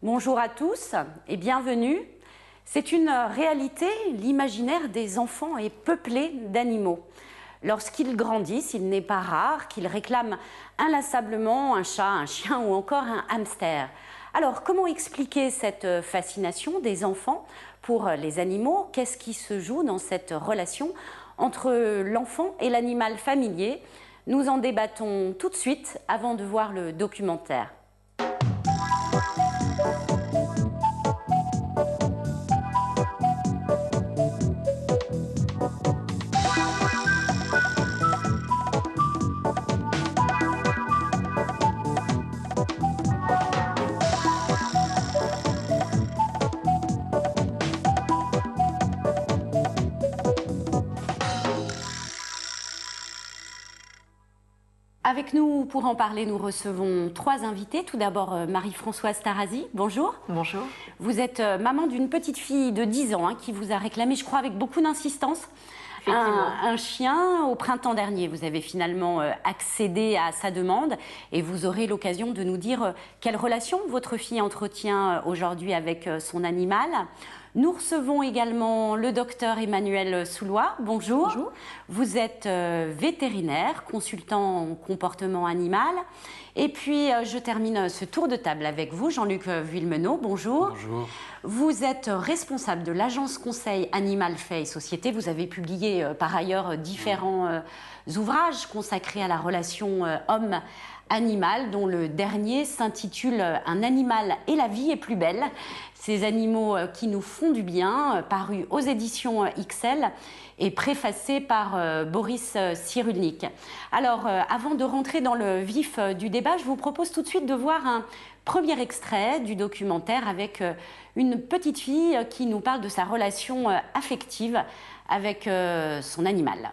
Bonjour à tous et bienvenue. C'est une réalité, l'imaginaire des enfants est peuplé d'animaux. Lorsqu'ils grandissent, il n'est pas rare qu'ils réclament inlassablement un chat, un chien ou encore un hamster. Alors, comment expliquer cette fascination des enfants pour les animaux? Qu'est-ce qui se joue dans cette relation entre l'enfant et l'animal familier? Nous en débattons tout de suite avant de voir le documentaire. Avec nous, pour en parler, nous recevons trois invités. Tout d'abord, Marie-Françoise Tarazi, bonjour. Bonjour. Vous êtes maman d'une petite fille de 10 ans qui vous a réclamé, je crois avec beaucoup d'insistance, un chien. Au printemps dernier, vous avez finalement accédé à sa demande et vous aurez l'occasion de nous dire quelle relation votre fille entretient aujourd'hui avec son animal. Nous recevons également le docteur Emmanuel Soulois. Bonjour. Bonjour. Vous êtes vétérinaire, consultant en comportement animal. Et puis, je termine ce tour de table avec vous, Jean-Luc Vuillemenot. Bonjour. Bonjour. Vous êtes responsable de l'agence conseil Animal Fait et Société. Vous avez publié par ailleurs différents ouvrages consacrés à la relation homme-animal, dont le dernier s'intitule « Un animal et la vie est plus belle ». Ces animaux qui nous font du bien, paru aux éditions XL et préfacé par Boris Cyrulnik. Alors, avant de rentrer dans le vif du débat, je vous propose tout de suite de voir un premier extrait du documentaire avec une petite fille qui nous parle de sa relation affective avec son animal.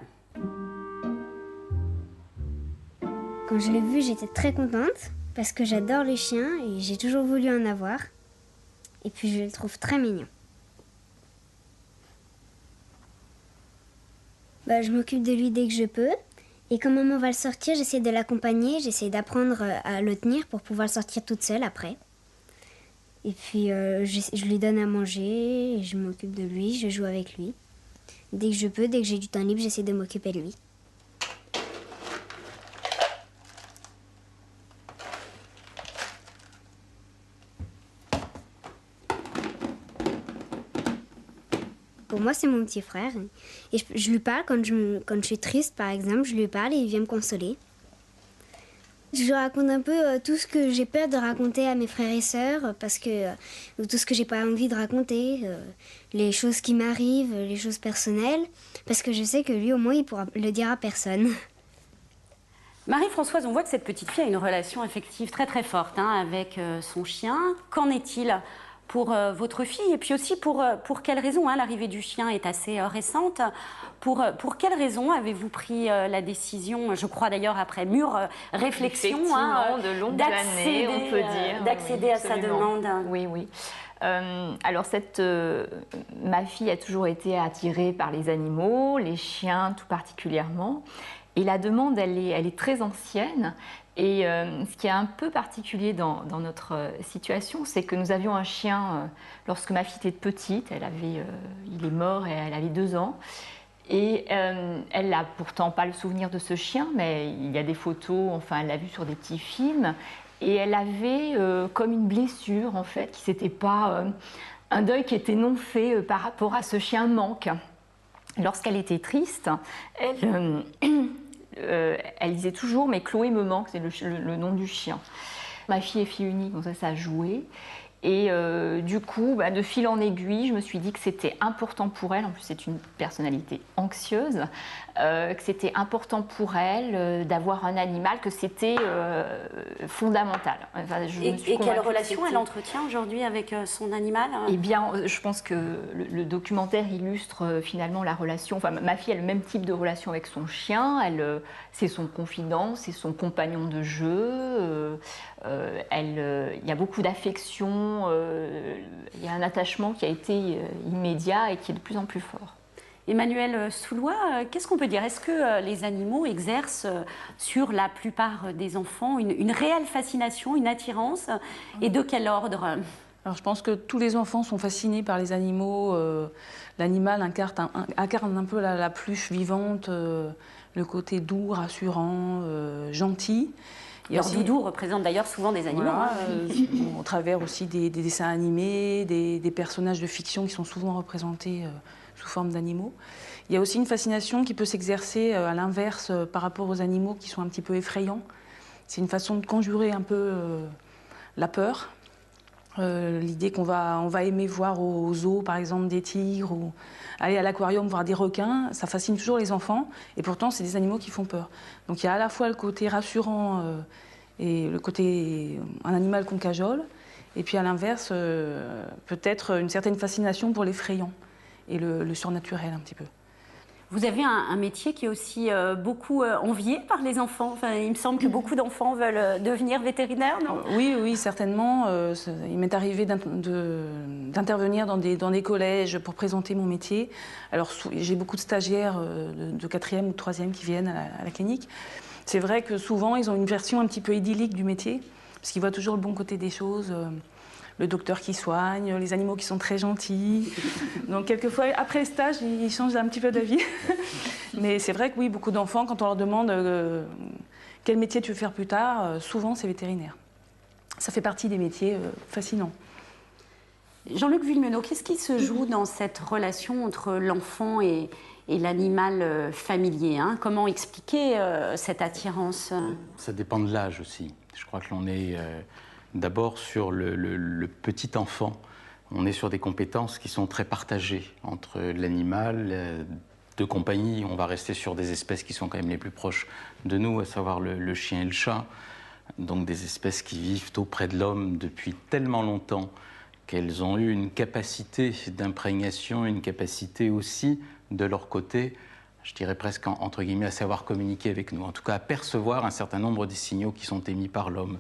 Quand je l'ai vu, j'étais très contente parce que j'adore les chiens et j'ai toujours voulu en avoir. Et puis je le trouve très mignon. Je m'occupe de lui dès que je peux. Et quand maman va le sortir, j'essaie de l'accompagner, j'essaie d'apprendre à le tenir pour pouvoir le sortir toute seule après. Et puis je lui donne à manger, et je m'occupe de lui, je joue avec lui. Dès que je peux, dès que j'ai du temps libre, j'essaie de m'occuper de lui. Pour moi, c'est mon petit frère. Et je lui parle quand je suis triste, par exemple. Je lui parle et il vient me consoler. Je lui raconte un peu tout ce que j'ai peur de raconter à mes frères et sœurs, parce que tout ce que j'ai pas envie de raconter, les choses qui m'arrivent, les choses personnelles, parce que je sais que lui, au moins, il pourra le dire à personne. Marie-Françoise, on voit que cette petite fille a une relation affective très très forte avec son chien. Qu'en est-il pour votre fille? Et puis aussi pour quelles raisons l'arrivée du chien est assez récente. Pour quelles raisons avez-vous pris la décision, je crois d'ailleurs après mûre réflexion, de longues années, on peut dire, d'accéder à sa demande? Oui, oui. Alors ma fille a toujours été attirée par les animaux, les chiens tout particulièrement. Et la demande, elle est très ancienne. Et ce qui est un peu particulier dans notre situation, c'est que nous avions un chien lorsque ma fille était petite. Il est mort et elle avait 2 ans. Et elle n'a pourtant pas le souvenir de ce chien, mais il y a des photos, enfin elle l'a vu sur des petits films. Et elle avait comme une blessure, en fait, qui s'était pas... un deuil qui était non fait par rapport à ce chien manque. Lorsqu'elle était triste, elle disait toujours « mais Chloé me manque », c'est le nom du chien. Ma fille est fille unique, donc ça a joué. Et du coup, de fil en aiguille, je me suis dit que c'était important pour elle, en plus c'est une personnalité anxieuse, que c'était important pour elle d'avoir un animal, que c'était fondamental. Enfin, et quelle relation elle entretient aujourd'hui avec son animal? Eh bien, je pense que le documentaire illustre finalement la relation. Enfin, ma fille a le même type de relation avec son chien. C'est son confident, c'est son compagnon de jeu. Il y a beaucoup d'affection. Il y a un attachement qui a été immédiat et qui est de plus en plus fort. Emmanuel Soulois, qu'est-ce qu'on peut dire? Est-ce que les animaux exercent sur la plupart des enfants une réelle fascination, une attirance? Et de quel ordre? Alors je pense que tous les enfants sont fascinés par les animaux. L'animal incarne un peu la peluche vivante, le côté doux, rassurant, gentil. Leur doudou représente d'ailleurs souvent des animaux. Voilà, au travers aussi des dessins animés, des personnages de fiction qui sont souvent représentés sous forme d'animaux. Il y a aussi une fascination qui peut s'exercer à l'inverse par rapport aux animaux qui sont un petit peu effrayants. C'est une façon de conjurer un peu la peur. L'idée qu'on va aimer voir aux zoos, par exemple, des tigres, ou aller à l'aquarium voir des requins, ça fascine toujours les enfants, et pourtant, c'est des animaux qui font peur. Donc il y a à la fois le côté rassurant et le côté un animal qu'on cajole, et puis à l'inverse, peut-être une certaine fascination pour l'effrayant et le surnaturel un petit peu. Vous avez un métier qui est aussi beaucoup envié par les enfants. Enfin, il me semble que beaucoup d'enfants veulent devenir vétérinaires, non? Oui, certainement. Il m'est arrivé d'intervenir dans des collèges pour présenter mon métier. Alors, j'ai beaucoup de stagiaires de 4e ou de 3e qui viennent à la clinique. C'est vrai que souvent, ils ont une version un petit peu idyllique du métier, parce qu'ils voient toujours le bon côté des choses. Le docteur qui soigne, les animaux qui sont très gentils. Donc quelquefois, après le stage, ils changent un petit peu d'avis. Mais c'est vrai que oui, beaucoup d'enfants, quand on leur demande quel métier tu veux faire plus tard, souvent c'est vétérinaire. Ça fait partie des métiers fascinants. Jean-Luc Villemenot, qu'est-ce qui se joue dans cette relation entre l'enfant et l'animal familier, hein? Comment expliquer cette attirance? Ça dépend de l'âge aussi. Je crois que l'on est... D'abord, sur le petit enfant, on est sur des compétences qui sont très partagées entre l'animal de compagnie. On va rester sur des espèces qui sont quand même les plus proches de nous, à savoir le chien et le chat. Donc des espèces qui vivent auprès de l'homme depuis tellement longtemps qu'elles ont eu une capacité d'imprégnation, une capacité aussi, de leur côté, je dirais presque entre guillemets, à savoir communiquer avec nous. En tout cas, à percevoir un certain nombre des signaux qui sont émis par l'homme.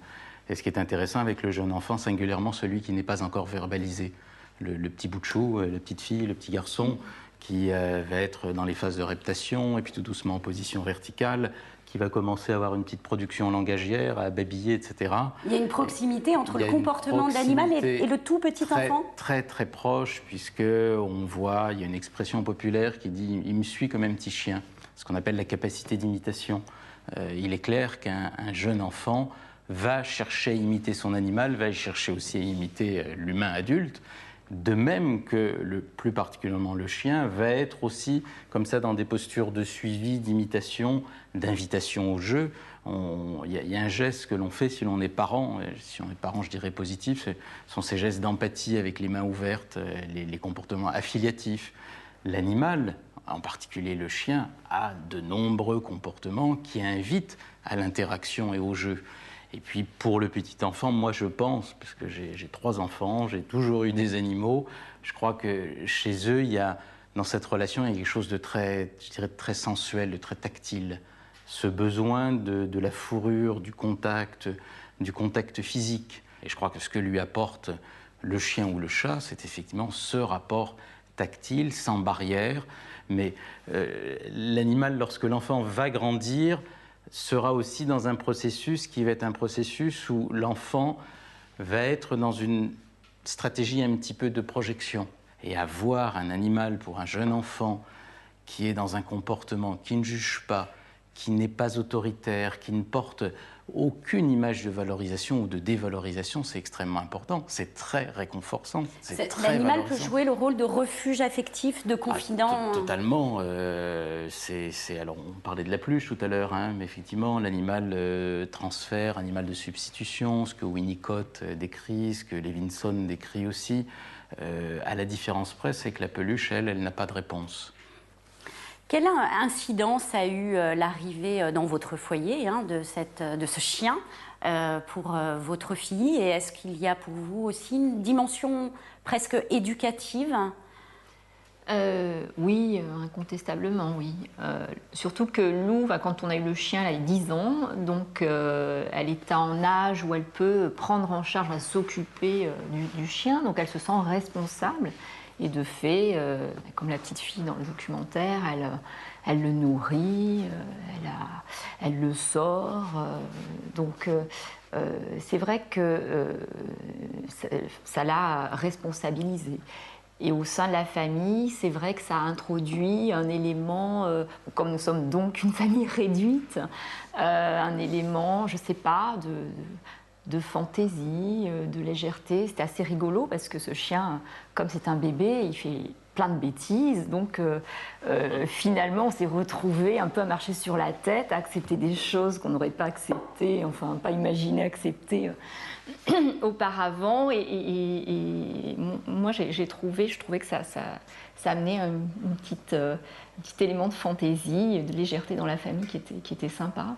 Et ce qui est intéressant avec le jeune enfant, singulièrement celui qui n'est pas encore verbalisé, le petit bout de chou, la petite fille, le petit garçon, qui va être dans les phases de reptation, et puis tout doucement en position verticale, qui va commencer à avoir une petite production langagière, à babiller, etc. Il y a une proximité entre le comportement de l'animal et le tout petit enfant? Très, très proche, puisqu'on voit, il y a une expression populaire qui dit « il me suit comme un petit chien », ce qu'on appelle la capacité d'imitation. Il est clair qu'un jeune enfant va chercher à imiter son animal, va chercher aussi à imiter l'humain adulte, de même que, plus particulièrement le chien, va être aussi comme ça dans des postures de suivi, d'imitation, d'invitation au jeu. Il y a un geste que l'on fait si l'on est parent, si on est parent je dirais positif, ce sont ces gestes d'empathie avec les mains ouvertes, les comportements affiliatifs. L'animal, en particulier le chien, a de nombreux comportements qui invitent à l'interaction et au jeu. Et puis pour le petit enfant, moi je pense, parce que j'ai 3 enfants, j'ai toujours eu des animaux, je crois que chez eux, dans cette relation, il y a quelque chose de très, je dirais, très sensuel, de très tactile. Ce besoin de la fourrure, du contact physique. Et je crois que ce que lui apporte le chien ou le chat, c'est effectivement ce rapport tactile, sans barrière. Mais l'animal, lorsque l'enfant va grandir, sera aussi dans un processus qui va être un processus où l'enfant va être dans une stratégie un petit peu de projection. Et avoir un animal pour un jeune enfant qui est dans un comportement qui ne juge pas, qui n'est pas autoritaire, qui ne porte aucune image de valorisation ou de dévalorisation, c'est extrêmement important. C'est très réconfortant. L'animal peut jouer le rôle de refuge affectif, de confident. Totalement. Alors, on parlait de la peluche tout à l'heure, hein, mais effectivement, l'animal transfert, animal de substitution, ce que Winnicott décrit, ce que Levinson décrit aussi, à la différence près, c'est que la peluche, elle n'a pas de réponse. Quelle incidence a eu l'arrivée dans votre foyer de ce chien pour votre fille? Et est-ce qu'il y a pour vous aussi une dimension presque éducative? Oui, incontestablement, oui. Surtout que Lou, quand on a eu le chien, elle a 10 ans, donc elle est en âge où elle peut prendre en charge, s'occuper du chien, donc elle se sent responsable. Et de fait, comme la petite fille dans le documentaire, elle le nourrit, elle le sort. Donc c'est vrai que ça l'a responsabilisé. Et au sein de la famille, c'est vrai que ça a introduit un élément, comme nous sommes donc une famille réduite, un élément, je ne sais pas, de fantaisie, de légèreté. C'était assez rigolo parce que ce chien, comme c'est un bébé, il fait plein de bêtises. Donc finalement, on s'est retrouvés un peu à marcher sur la tête, à accepter des choses qu'on n'aurait pas acceptées, enfin pas imaginé accepter auparavant. Et moi, je trouvais que ça amenait un petit élément de fantaisie, de légèreté dans la famille qui était sympa.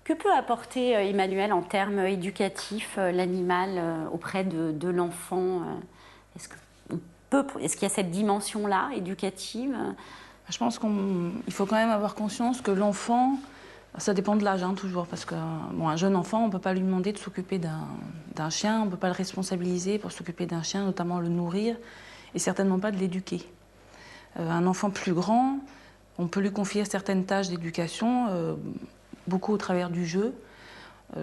Que peut apporter, Emmanuel, en termes éducatifs, l'animal auprès de l'enfant? Est-ce qu'il y a cette dimension-là, éducative? Je pense qu'il faut quand même avoir conscience que l'enfant, ça dépend de l'âge, toujours, parce que un jeune enfant, on ne peut pas lui demander de s'occuper d'un chien, on ne peut pas le responsabiliser pour s'occuper d'un chien, notamment le nourrir, et certainement pas de l'éduquer. Un enfant plus grand, on peut lui confier certaines tâches d'éducation, beaucoup au travers du jeu.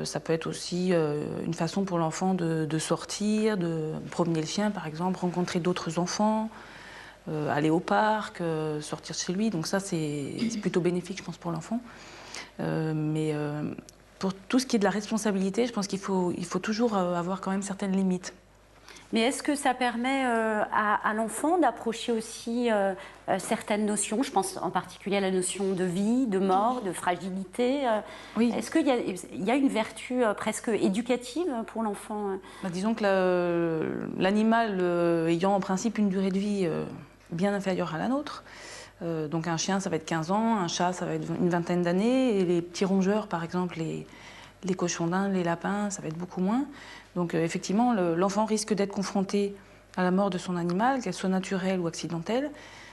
Ça peut être aussi une façon pour l'enfant de sortir, de promener le chien par exemple, rencontrer d'autres enfants, aller au parc, sortir chez lui. Donc ça c'est plutôt bénéfique je pense pour l'enfant. Mais pour tout ce qui est de la responsabilité, je pense qu'il faut toujours avoir quand même certaines limites. Mais est-ce que ça permet à l'enfant d'approcher aussi certaines notions? Je pense en particulier à la notion de vie, de mort, de fragilité. Oui. Est-ce qu'il y a une vertu presque éducative pour l'enfant? Disons que l'animal ayant en principe une durée de vie bien inférieure à la nôtre, donc un chien ça va être 15 ans, un chat ça va être une vingtaine d'années, et les petits rongeurs par exemple, les cochons d'Inde, les lapins, ça va être beaucoup moins. Donc effectivement, l'enfant risque d'être confronté à la mort de son animal, qu'elle soit naturelle ou accidentelle.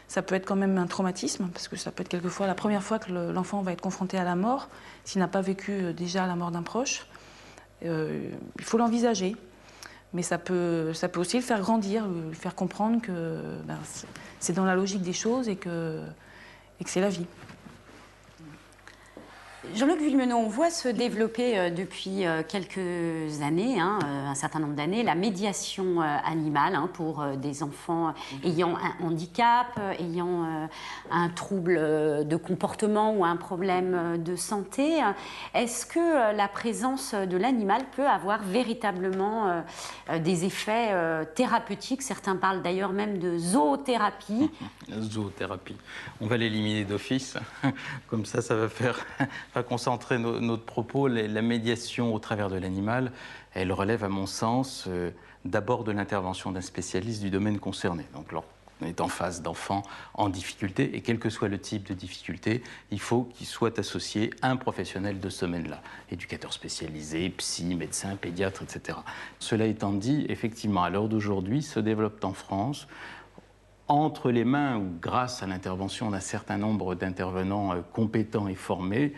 Ça peut être quand même un traumatisme, parce que ça peut être quelquefois la première fois que l'enfant va être confronté à la mort, s'il n'a pas vécu déjà la mort d'un proche. Il faut l'envisager, mais ça peut aussi le faire grandir, lui faire comprendre que c'est dans la logique des choses et que c'est la vie. Jean-Luc Villemenon, on voit se développer depuis quelques années, un certain nombre d'années, la médiation animale pour des enfants ayant un handicap, ayant un trouble de comportement ou un problème de santé. Est-ce que la présence de l'animal peut avoir véritablement des effets thérapeutiques? Certains parlent d'ailleurs même de zoothérapie. Zoothérapie. On va l'éliminer d'office. Comme ça va concentrer notre propos. La médiation au travers de l'animal, elle relève à mon sens d'abord de l'intervention d'un spécialiste du domaine concerné. Donc on est en face d'enfants en difficulté, et quel que soit le type de difficulté, il faut qu'il soit associé un professionnel de ce domaine-là, éducateur spécialisé, psy, médecin, pédiatre, etc. Cela étant dit, effectivement, à l'heure d'aujourd'hui, se développe en France, entre les mains ou grâce à l'intervention d'un certain nombre d'intervenants compétents et formés,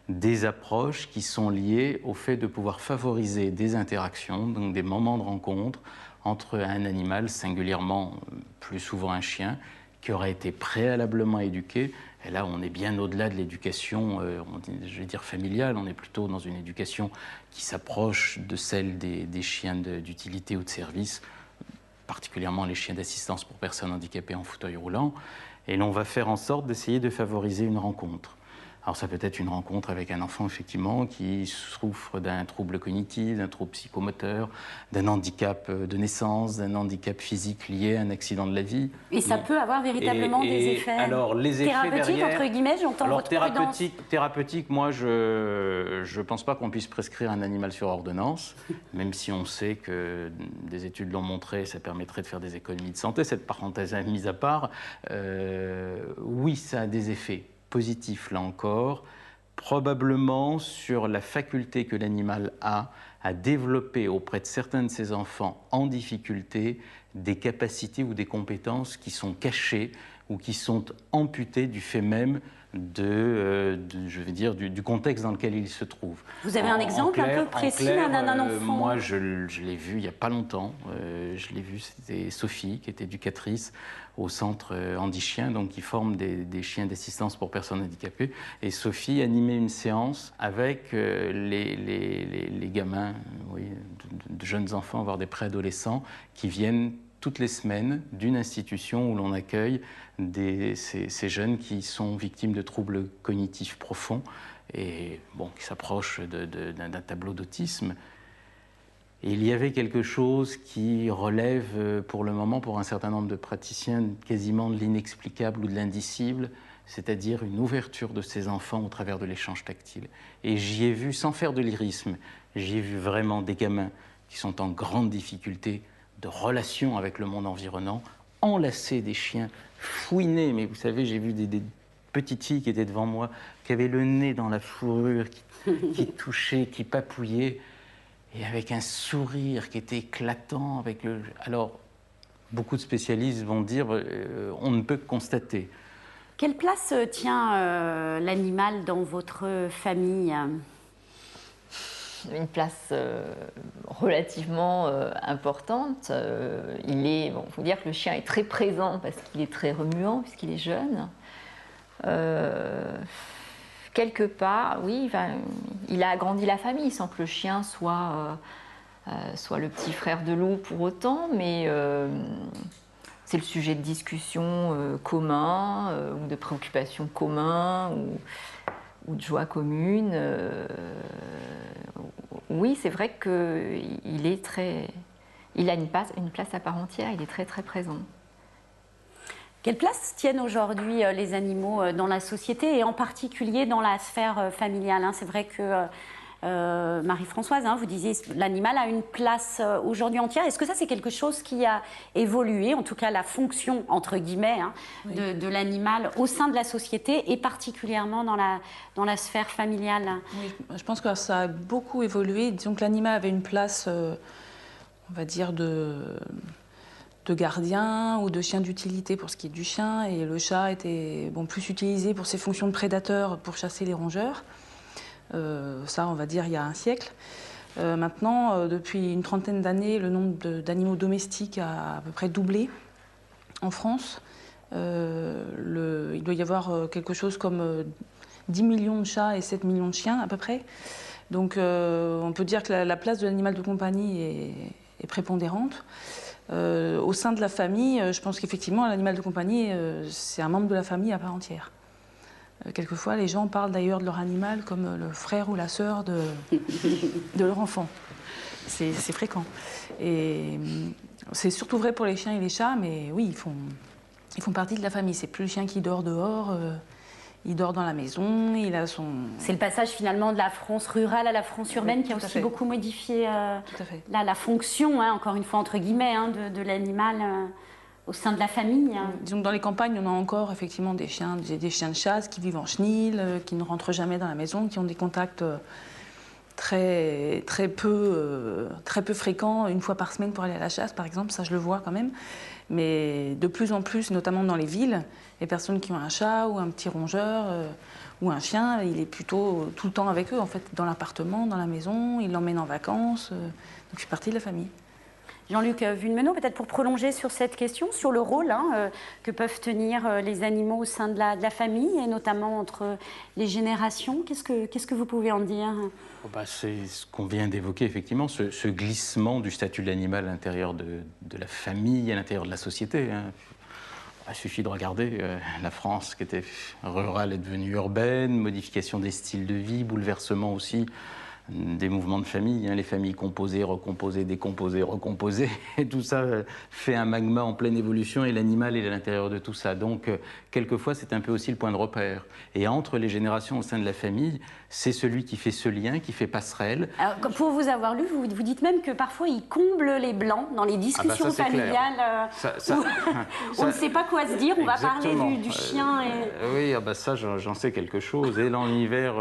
des approches qui sont liées au fait de pouvoir favoriser des interactions, donc des moments de rencontre entre un animal, singulièrement plus souvent un chien, qui aura été préalablement éduqué. Et là, on est bien au-delà de l'éducation, je vais dire familiale, on est plutôt dans une éducation qui s'approche de celle des chiens d'utilité ou de service, particulièrement les chiens d'assistance pour personnes handicapées en fauteuil roulant. Et l'on va faire en sorte d'essayer de favoriser une rencontre. Alors ça peut être une rencontre avec un enfant, effectivement, qui souffre d'un trouble cognitif, d'un trouble psychomoteur, d'un handicap de naissance, d'un handicap physique lié à un accident de la vie. Et ça peut avoir véritablement des effets alors, les effets thérapeutiques, derrière, entre guillemets, j'entends votre prudence. Thérapeutique, moi, je pense pas qu'on puisse prescrire un animal sur ordonnance, même si on sait que des études l'ont montré, ça permettrait de faire des économies de santé. Cette parenthèse mise à part, oui, ça a des effets positif, là encore, probablement sur la faculté que l'animal a à développer auprès de certains de ses enfants en difficulté des capacités ou des compétences qui sont cachées ou qui sont amputées du fait même je vais dire, du contexte dans lequel il se trouve. Vous avez un exemple un peu précis d'un enfant? Moi, je l'ai vu il n'y a pas longtemps. Je l'ai vu, c'était Sophie, qui est éducatrice au centre Andy Chien, donc qui forme des chiens d'assistance pour personnes handicapées. Et Sophie animait une séance avec les gamins, oui, de jeunes enfants, voire des préadolescents, qui viennent toutes les semaines d'une institution où l'on accueille ces jeunes qui sont victimes de troubles cognitifs profonds et bon, qui s'approchent d'un tableau d'autisme. Et il y avait quelque chose qui relève pour le moment, pour un certain nombre de praticiens, quasiment de l'inexplicable ou de l'indicible, c'est-à-dire une ouverture de ces enfants au travers de l'échange tactile. Et j'y ai vu, sans faire de lyrisme, j'y ai vu vraiment des gamins qui sont en grande difficulté de relation avec le monde environnant, enlacer des chiens, fouiner. Mais vous savez, j'ai vu des petites filles qui étaient devant moi, qui avaient le nez dans la fourrure, qui touchaient, qui papouillaient, et avec un sourire qui était éclatant. Alors, beaucoup de spécialistes vont dire on ne peut que constater. Quelle place tient l'animal dans votre famille ? Une place relativement importante. Faut dire que le chien est très présent parce qu'il est très remuant, puisqu'il est jeune. Quelque part, oui, il a agrandi la famille sans que le chien soit le petit frère de loup pour autant, mais c'est le sujet de discussion commun, ou de préoccupation commun, ou de joie commune. Oui, c'est vrai qu'il a une place à part entière, il est très très présent. Quelle place tiennent aujourd'hui les animaux dans la société et en particulier dans la sphère familiale ? C'est vrai que Marie-Françoise, vous disiez l'animal a une place aujourd'hui entière. Est-ce que ça c'est quelque chose qui a évolué, en tout cas la fonction entre guillemets oui, de l'animal au sein de la société et particulièrement dans la sphère familiale ? Oui, je pense que ça a beaucoup évolué. Disons que l'animal avait une place, on va dire, de gardien ou de chien d'utilité pour ce qui est du chien, et le chat était plus utilisé pour ses fonctions de prédateur, pour chasser les rongeurs. Ça, on va dire, il y a un siècle. Maintenant, depuis une trentaine d'années, le nombre d'animaux domestiques a à peu près doublé en France. Il doit y avoir quelque chose comme 10 millions de chats et 7 millions de chiens à peu près. Donc on peut dire que la place de l'animal de compagnie est prépondérante. Au sein de la famille, je pense qu'effectivement, l'animal de compagnie, c'est un membre de la famille à part entière. Quelquefois, les gens parlent d'ailleurs de leur animal comme le frère ou la sœur de leur enfant. C'est fréquent. Et c'est surtout vrai pour les chiens et les chats, mais oui, ils font partie de la famille. C'est plus le chien qui dort dehors, il dort dans la maison, il a son... C'est le passage finalement de la France rurale à la France urbaine, oui, qui a aussi beaucoup modifié la fonction, encore une fois entre guillemets, de l'animal au sein de la famille. Disons que dans les campagnes, on a encore effectivement des chiens de chasse qui vivent en chenil, qui ne rentrent jamais dans la maison, qui ont des contacts très peu fréquents, une fois par semaine pour aller à la chasse par exemple, ça je le vois quand même. Mais de plus en plus, notamment dans les villes, les personnes qui ont un chat ou un petit rongeur ou un chien, il est plutôt tout le temps avec eux, en fait, dans l'appartement, dans la maison, ils l'emmènent en vacances, donc je suis partie de la famille. Jean-Luc Vuillemenot, peut-être pour prolonger sur cette question, sur le rôle que peuvent tenir les animaux au sein de la famille, et notamment entre les générations, qu'est-ce que vous pouvez en dire ? C'est ce qu'on vient d'évoquer, effectivement, ce glissement du statut de l'animal à l'intérieur de la famille, à l'intérieur de la société. Il suffit de regarder la France qui était rurale est devenue urbaine, modification des styles de vie, bouleversement aussi des mouvements de famille, les familles composées, recomposées, décomposées, recomposées, et tout ça fait un magma en pleine évolution, et l'animal est à l'intérieur de tout ça. Donc, quelquefois, c'est un peu aussi le point de repère. Et entre les générations au sein de la famille, c'est celui qui fait ce lien, qui fait passerelle. Alors, pour vous avoir lu, vous dites même que parfois, il comble les blancs dans les discussions familiales. On ne sait pas quoi se dire, on va parler du chien. Oui, ça, j'en sais quelque chose. Et dans l'univers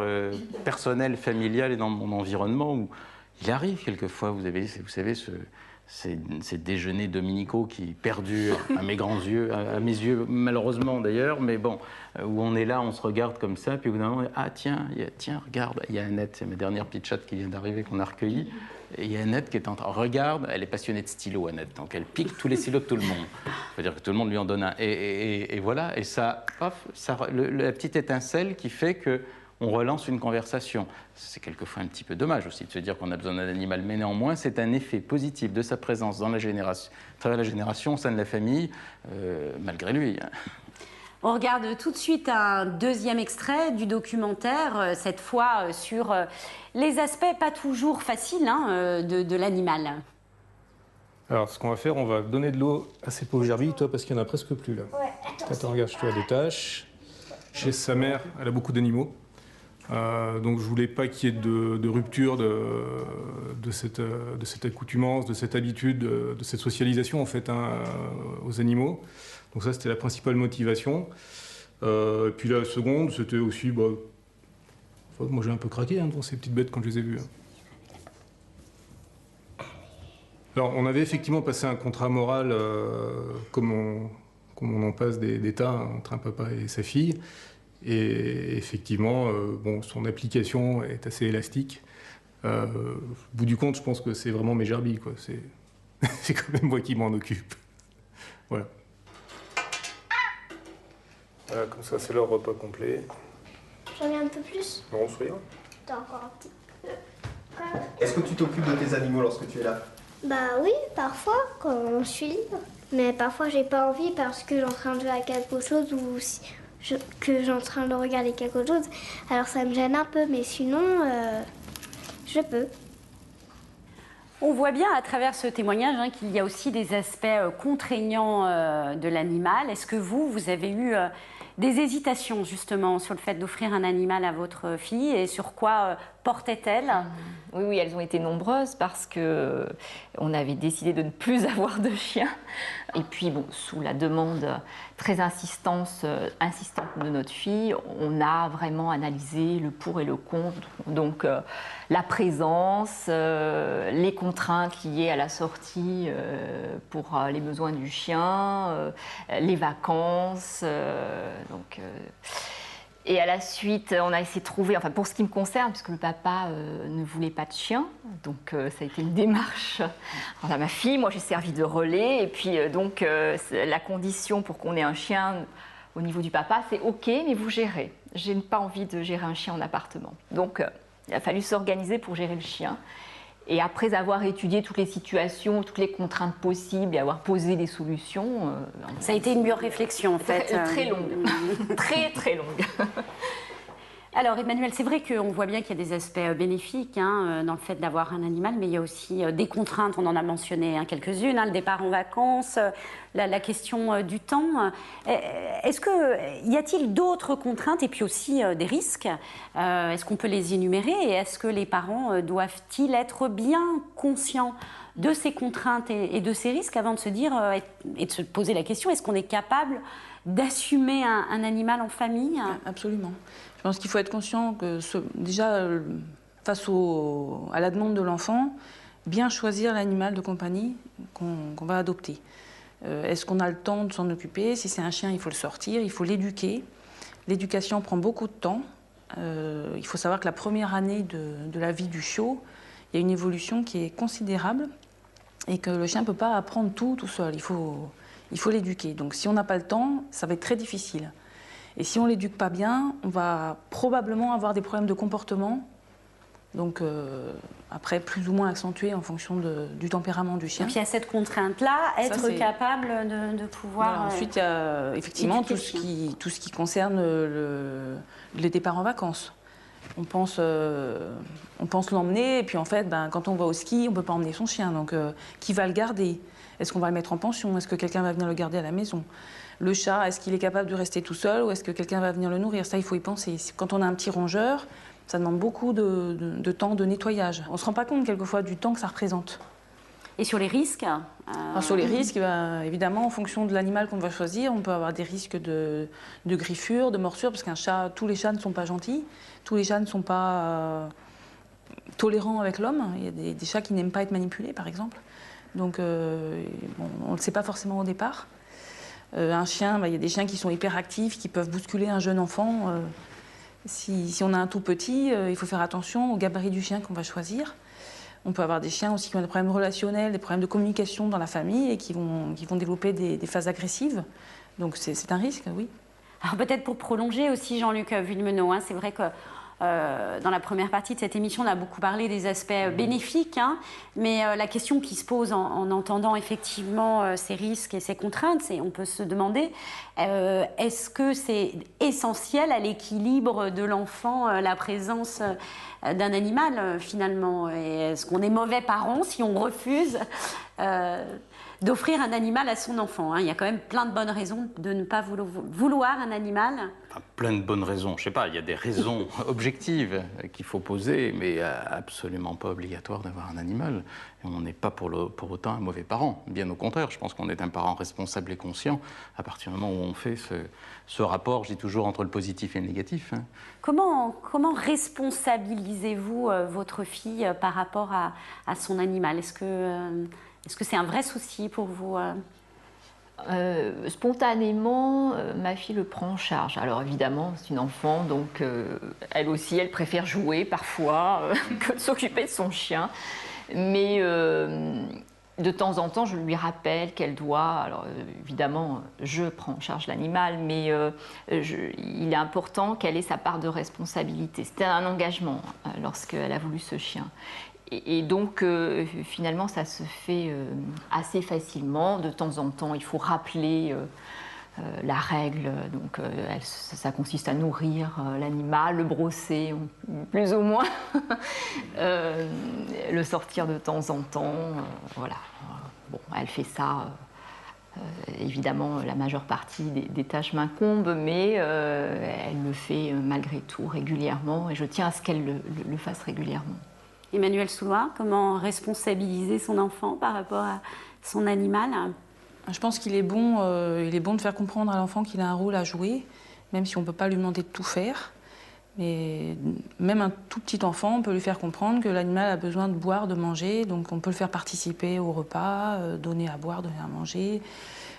personnel, familial et dans mon environnement, où il arrive quelquefois, vous savez, ces déjeuners dominicaux qui perdurent à mes grands yeux, à mes yeux malheureusement d'ailleurs, mais bon, où on est là, on se regarde comme ça, puis au bout d'un moment, ah tiens, regarde, il y a Annette, c'est ma dernière petite chatte qui vient d'arriver, qu'on a recueillie, et il y a Annette qui est en train, regarde, elle est passionnée de stylo, Annette, donc elle pique tous les stylos de tout le monde. C'est-à-dire que tout le monde lui en donne un, et voilà, et ça, paf, la petite étincelle qui fait que on relance une conversation. C'est quelquefois un petit peu dommage aussi de se dire qu'on a besoin d'un animal, mais néanmoins, c'est un effet positif de sa présence dans la génération, à travers la génération, au sein de la famille, malgré lui. On regarde tout de suite un deuxième extrait du documentaire, cette fois sur les aspects pas toujours faciles de l'animal. Alors, ce qu'on va faire, on va donner de l'eau à ces pauvres gerbilles, toi, parce qu'il n'y en a presque plus, là. Ouais, Attends, regarde, je te la détache. Chez sa mère, elle a beaucoup d'animaux. Donc je voulais pas qu'il y ait de rupture de cette accoutumance, de cette habitude, de cette socialisation en fait aux animaux. Donc ça c'était la principale motivation. Et puis la seconde c'était aussi, moi j'ai un peu craqué devant ces petites bêtes quand je les ai vues. Alors on avait effectivement passé un contrat moral comme on en passe des tas entre un papa et sa fille. Et effectivement, son application est assez élastique. Au bout du compte, je pense que c'est vraiment mes gerbilles, quoi. C'est quand même moi qui m'en occupe. Voilà. Voilà, comme ça, c'est leur repas complet. J'en ai un peu plus. Non, c'est rien. T'as encore un petit peu. Est-ce que tu t'occupes de tes animaux lorsque tu es là? Bah oui, parfois, quand je suis libre. Mais parfois, j'ai pas envie parce que j'ai en train de jouer à quelque chose ou que j'ai en train de regarder quelque chose. Alors ça me gêne un peu, mais sinon, je peux. On voit bien à travers ce témoignage qu'il y a aussi des aspects contraignants de l'animal. Est-ce que vous avez eu des hésitations justement sur le fait d'offrir un animal à votre fille et sur quoi portait-elle? Oui, elles ont été nombreuses parce que on avait décidé de ne plus avoir de chien. Et puis, sous la demande très insistante de notre fille, on a vraiment analysé le pour et le contre. Donc, la présence, les contraintes liées à la sortie pour les besoins du chien, les vacances. Et à la suite, on a essayé de trouver, pour ce qui me concerne, puisque le papa ne voulait pas de chien, donc ça a été une démarche. Alors, ma fille, moi j'ai servi de relais, et puis la condition pour qu'on ait un chien au niveau du papa, c'est OK, mais vous gérez. Je n'ai pas envie de gérer un chien en appartement. Donc il a fallu s'organiser pour gérer le chien. Et après avoir étudié toutes les situations, toutes les contraintes possibles et avoir posé des solutions... ça a été une mûre réflexion en fait. Très longue, très longue. Alors Emmanuel, c'est vrai qu'on voit bien qu'il y a des aspects bénéfiques dans le fait d'avoir un animal, mais il y a aussi des contraintes, on en a mentionné quelques-unes, le départ en vacances, la question du temps. Y a-t-il d'autres contraintes et puis aussi des risques? Est-ce qu'on peut les énumérer et est-ce que les parents doivent-ils être bien conscients de ces contraintes et de ces risques avant de se dire et de se poser la question, est-ce qu'on est capable d'assumer un animal en famille? Absolument. Je pense qu'il faut être conscient que déjà, face à la demande de l'enfant, bien choisir l'animal de compagnie qu'on va adopter. Est-ce qu'on a le temps de s'en occuper? Si c'est un chien, il faut le sortir, il faut l'éduquer. L'éducation prend beaucoup de temps. Il faut savoir que la première année de la vie du chiot, il y a une évolution qui est considérable et que le chien ne peut pas apprendre tout seul. Il faut l'éduquer. Donc si on n'a pas le temps, ça va être très difficile. Et si on ne l'éduque pas bien, on va probablement avoir des problèmes de comportement. Donc après, plus ou moins accentués en fonction du tempérament du chien. Et puis il y a cette contrainte-là, être capable de pouvoir... Voilà, ensuite, il y a effectivement tout ce qui concerne les départs en vacances. On pense l'emmener, et puis en fait, quand on va au ski, on ne peut pas emmener son chien. Donc qui va le garder? Est-ce qu'on va le mettre en pension? Est-ce que quelqu'un va venir le garder à la maison? Le chat, est-ce qu'il est capable de rester tout seul ou est-ce que quelqu'un va venir le nourrir? Ça, il faut y penser. Quand on a un petit rongeur, ça demande beaucoup de temps de nettoyage. On ne se rend pas compte quelquefois du temps que ça représente. Et sur les risques Sur les risques, évidemment, en fonction de l'animal qu'on va choisir, on peut avoir des risques de griffures, de morsures, parce qu'un chat, tous les chats ne sont pas gentils, tous les chats ne sont pas tolérants avec l'homme. Il y a des chats qui n'aiment pas être manipulés, par exemple. Donc bon, on ne le sait pas forcément au départ. Un chien, il y a des chiens qui sont hyper actifs, qui peuvent bousculer un jeune enfant. Si on a un tout petit, il faut faire attention au gabarit du chien qu'on va choisir. On peut avoir des chiens aussi qui ont des problèmes relationnels, des problèmes de communication dans la famille et qui vont développer des phases agressives. Donc c'est un risque, oui. Alors peut-être pour prolonger aussi, Jean-Luc Villemenot, c'est vrai que dans la première partie de cette émission, on a beaucoup parlé des aspects bénéfiques, mais la question qui se pose en entendant effectivement ces risques et ces contraintes, on peut se demander, est-ce que c'est essentiel à l'équilibre de l'enfant, la présence d'un animal finalement? Et est-ce qu'on est mauvais parent si on refuse d'offrir un animal à son enfant? Il y a quand même plein de bonnes raisons de ne pas vouloir un animal. Plein de bonnes raisons. Je sais pas, il y a des raisons objectives qu'il faut poser, mais absolument pas obligatoire d'avoir un animal. Et on n'est pas pour autant un mauvais parent. Bien au contraire, je pense qu'on est un parent responsable et conscient à partir du moment où on fait ce rapport, je dis toujours, entre le positif et le négatif. Comment responsabilisez-vous votre fille par rapport à son animal? Est-ce que c'est un vrai souci pour vous? Spontanément, ma fille le prend en charge. Alors évidemment, c'est une enfant, donc elle aussi, elle préfère jouer parfois que de s'occuper de son chien. Mais de temps en temps, je lui rappelle qu'elle doit... Alors évidemment, je prends en charge l'animal, mais il est important qu'elle ait sa part de responsabilité. C'était un engagement lorsqu'elle a voulu ce chien. Et donc, finalement, ça se fait assez facilement. De temps en temps, il faut rappeler la règle. Donc, ça consiste à nourrir l'animal, le brosser, plus ou moins, le sortir de temps en temps. Voilà. Bon, elle fait ça. Évidemment, la majeure partie des tâches m'incombent, mais elle le fait malgré tout régulièrement. Et je tiens à ce qu'elle le fasse régulièrement. Emmanuelle Soulois, comment responsabiliser son enfant par rapport à son animal? Je pense qu'il est bon de faire comprendre à l'enfant qu'il a un rôle à jouer, même si on ne peut pas lui demander de tout faire. Mais même un tout petit enfant, on peut lui faire comprendre que l'animal a besoin de boire, de manger, donc on peut le faire participer au repas, donner à boire, donner à manger.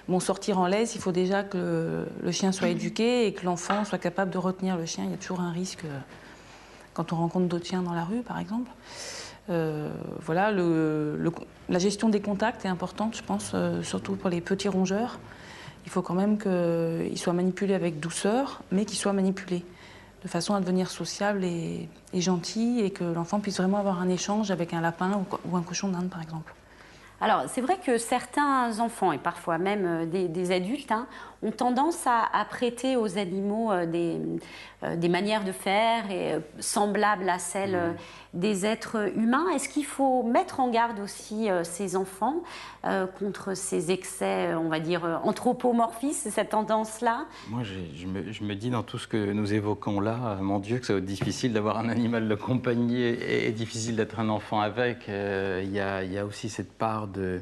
Bon, sortir en laisse, il faut déjà que le chien soit éduqué et que l'enfant soit capable de retenir le chien. Il y a toujours un risque quand on rencontre d'autres chiens dans la rue, par exemple. Voilà, la gestion des contacts est importante, je pense, surtout pour les petits rongeurs. Il faut quand même qu'ils soient manipulés avec douceur, mais qu'ils soient manipulés, de façon à devenir sociable et gentil, et que l'enfant puisse vraiment avoir un échange avec un lapin ou un cochon d'Inde, par exemple. Alors, c'est vrai que certains enfants, et parfois même des adultes, ont tendance à prêter aux animaux des manières de faire semblables à celles des êtres humains. Est-ce qu'il faut mettre en garde aussi ces enfants contre ces excès, on va dire, anthropomorphistes, cette tendance-là? Moi, je me dis dans tout ce que nous évoquons là, mon Dieu, que ça va être difficile d'avoir un animal de compagnie et difficile d'être un enfant avec. Il y a aussi cette part de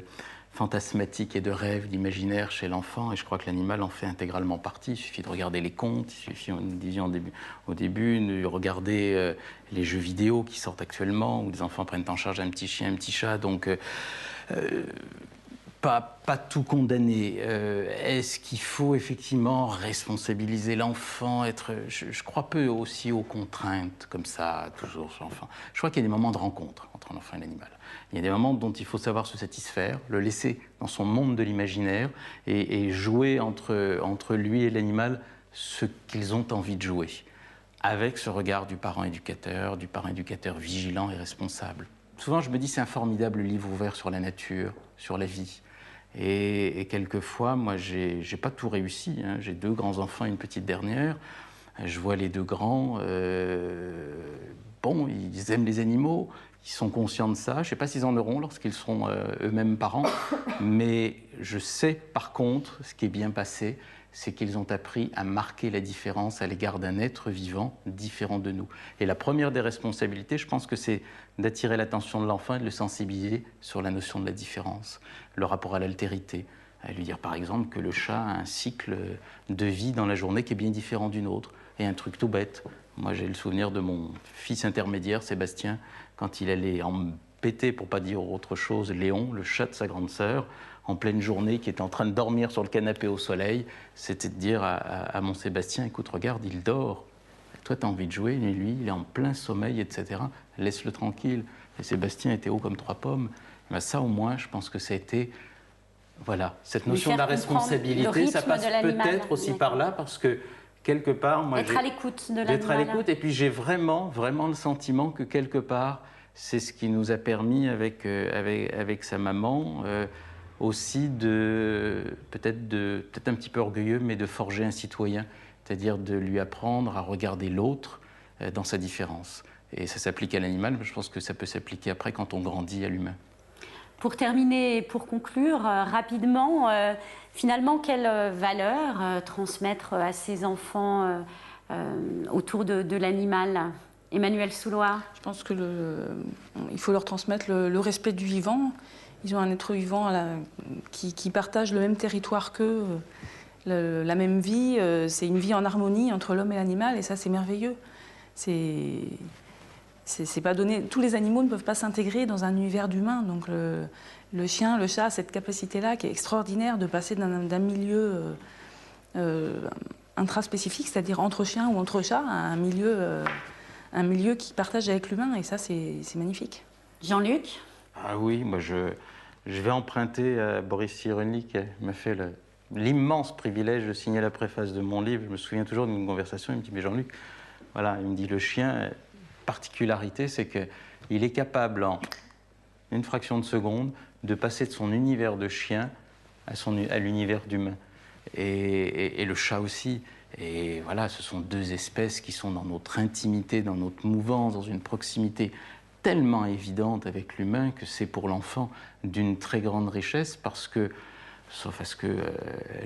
fantasmatique et de rêve, d'imaginaire chez l'enfant, et je crois que l'animal en fait intégralement partie. Il suffit de regarder les contes, il suffit, nous disions au début, de regarder les jeux vidéo qui sortent actuellement, où les enfants prennent en charge un petit chien, un petit chat, donc pas tout condamner. Est-ce qu'il faut effectivement responsabiliser l'enfant, je crois peu aussi aux contraintes comme ça, toujours sur l'enfant. Je crois qu'il y a des moments de rencontre entre l'enfant et l'animal. Il y a des moments dont il faut savoir se satisfaire, le laisser dans son monde de l'imaginaire et jouer entre lui et l'animal ce qu'ils ont envie de jouer, avec ce regard du parent éducateur vigilant et responsable. Souvent, je me dis, c'est un formidable livre ouvert sur la nature, sur la vie. Et quelquefois, moi, j'ai pas tout réussi. J'ai 2 grands enfants et une petite dernière. Je vois les 2 grands. Bon, ils aiment les animaux. Ils sont conscients de ça. Je ne sais pas s'ils en auront lorsqu'ils seront eux-mêmes parents. Mais je sais, par contre, ce qui est bien passé, c'est qu'ils ont appris à marquer la différence à l'égard d'un être vivant différent de nous. Et la première des responsabilités, je pense que c'est d'attirer l'attention de l'enfant et de le sensibiliser sur la notion de la différence, le rapport à l'altérité. À lui dire par exemple que le chat a un cycle de vie dans la journée qui est bien différent d'une autre. Et un truc tout bête. Moi, j'ai le souvenir de mon fils intermédiaire, Sébastien, quand il allait en pété, pour pas dire autre chose, Léon, le chat de sa grande sœur, en pleine journée, qui était en train de dormir sur le canapé au soleil. C'était de dire à mon Sébastien, écoute, regarde, il dort. Toi, tu as envie de jouer, mais lui, il est en plein sommeil, etc. Laisse-le tranquille. Et Sébastien était haut comme 3 pommes. Ben, ça, au moins, je pense que ça a été... Voilà, cette notion de la responsabilité, ça passe peut-être aussi par là, parce que quelque part... moi, être à l'écoute de l'animal. D'être à l'écoute, et puis j'ai vraiment, vraiment le sentiment que quelque part, c'est ce qui nous a permis, avec sa maman, aussi peut-être un petit peu orgueilleux, mais de forger un citoyen, c'est-à-dire de lui apprendre à regarder l'autre dans sa différence. Et ça s'applique à l'animal, mais je pense que ça peut s'appliquer après quand on grandit à l'humain. Pour terminer, pour conclure rapidement, finalement, quelle valeur transmettre à ses enfants autour de l'animal? Emmanuelle Souloir. Je pense que il faut leur transmettre le respect du vivant. Ils ont un être vivant qui partage le même territoire qu'eux, la même vie. C'est une vie en harmonie entre l'homme et l'animal, et ça, c'est merveilleux. C'est pas donné. Tous les animaux ne peuvent pas s'intégrer dans un univers d'humains. Donc le chien, le chat, cette capacité-là qui est extraordinaire de passer d'un milieu intraspécifique, c'est-à-dire entre chiens ou entre chats, à un milieu qui partage avec l'humain, et ça, c'est magnifique. Jean-Luc? Ah oui, moi je vais emprunter à Boris Cyrulnik, qui m'a fait l'immense privilège de signer la préface de mon livre. Je me souviens toujours d'une conversation, il me dit, mais Jean-Luc, voilà, il me dit, le chien, particularité, c'est qu'il est capable, en une fraction de seconde, de passer de son univers de chien à l'univers d'humain. Et le chat aussi. Et voilà, ce sont 2 espèces qui sont dans notre intimité, dans notre mouvance, dans une proximité tellement évidente avec l'humain que c'est pour l'enfant d'une très grande richesse, parce que, sauf à ce que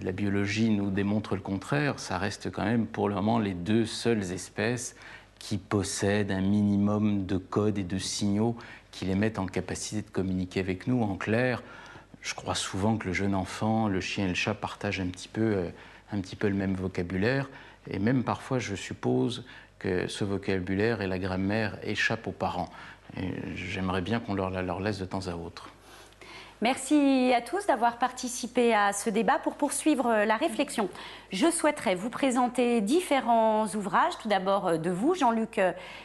la biologie nous démontre le contraire, ça reste quand même pour le moment les 2 seules espèces qui possèdent un minimum de codes et de signaux qui les mettent en capacité de communiquer avec nous. En clair, je crois souvent que le jeune enfant, le chien et le chat partagent un petit peu le même vocabulaire, et même parfois je suppose que ce vocabulaire et la grammaire échappent aux parents. J'aimerais bien qu'on leur laisse de temps à autre. Merci à tous d'avoir participé à ce débat. Pour poursuivre la réflexion, je souhaiterais vous présenter différents ouvrages. Tout d'abord de vous, Jean-Luc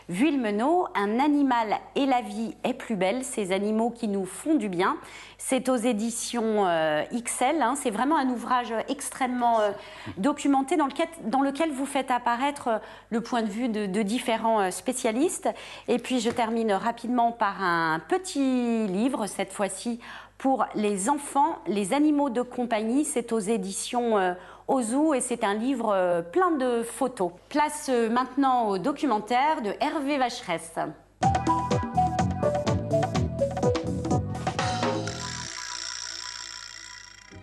Vuillemenot, Un animal et la vie est plus belle, ces animaux qui nous font du bien. C'est aux éditions XL. C'est vraiment un ouvrage extrêmement documenté dans lequel vous faites apparaître le point de vue de différents spécialistes. Et puis je termine rapidement par un petit livre, cette fois-ci, pour les enfants, les animaux de compagnie. C'est aux éditions Ozu, et c'est un livre plein de photos. Place maintenant au documentaire de Hervé Vacheresse.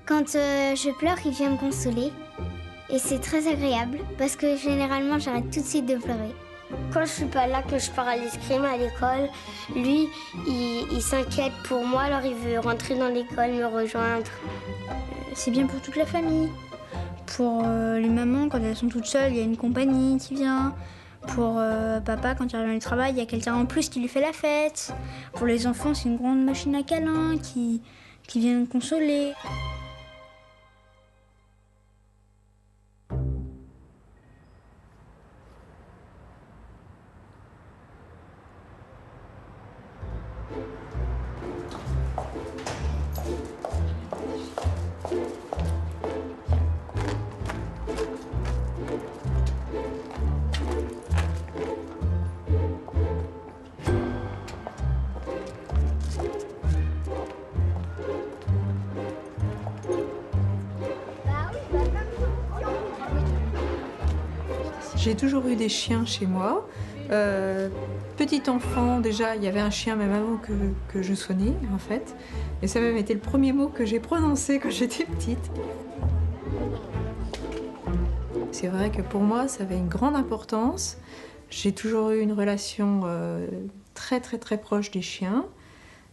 Quand je pleure, il vient me consoler. Et c'est très agréable parce que généralement, j'arrête tout de suite de pleurer. Quand je suis pas là, que je pars à l'escrime à l'école, lui, il s'inquiète pour moi, alors il veut rentrer dans l'école, me rejoindre. C'est bien pour toute la famille. Pour les mamans, quand elles sont toutes seules, il y a une compagnie qui vient. Pour papa, quand il revient du travail, il y a quelqu'un en plus qui lui fait la fête. Pour les enfants, c'est une grande machine à câlins qui vient consoler. J'ai toujours eu des chiens chez moi. Petit enfant, déjà, il y avait un chien même avant que je sois née, en fait. Et ça a même été le premier mot que j'ai prononcé quand j'étais petite. C'est vrai que pour moi, ça avait une grande importance. J'ai toujours eu une relation très proche des chiens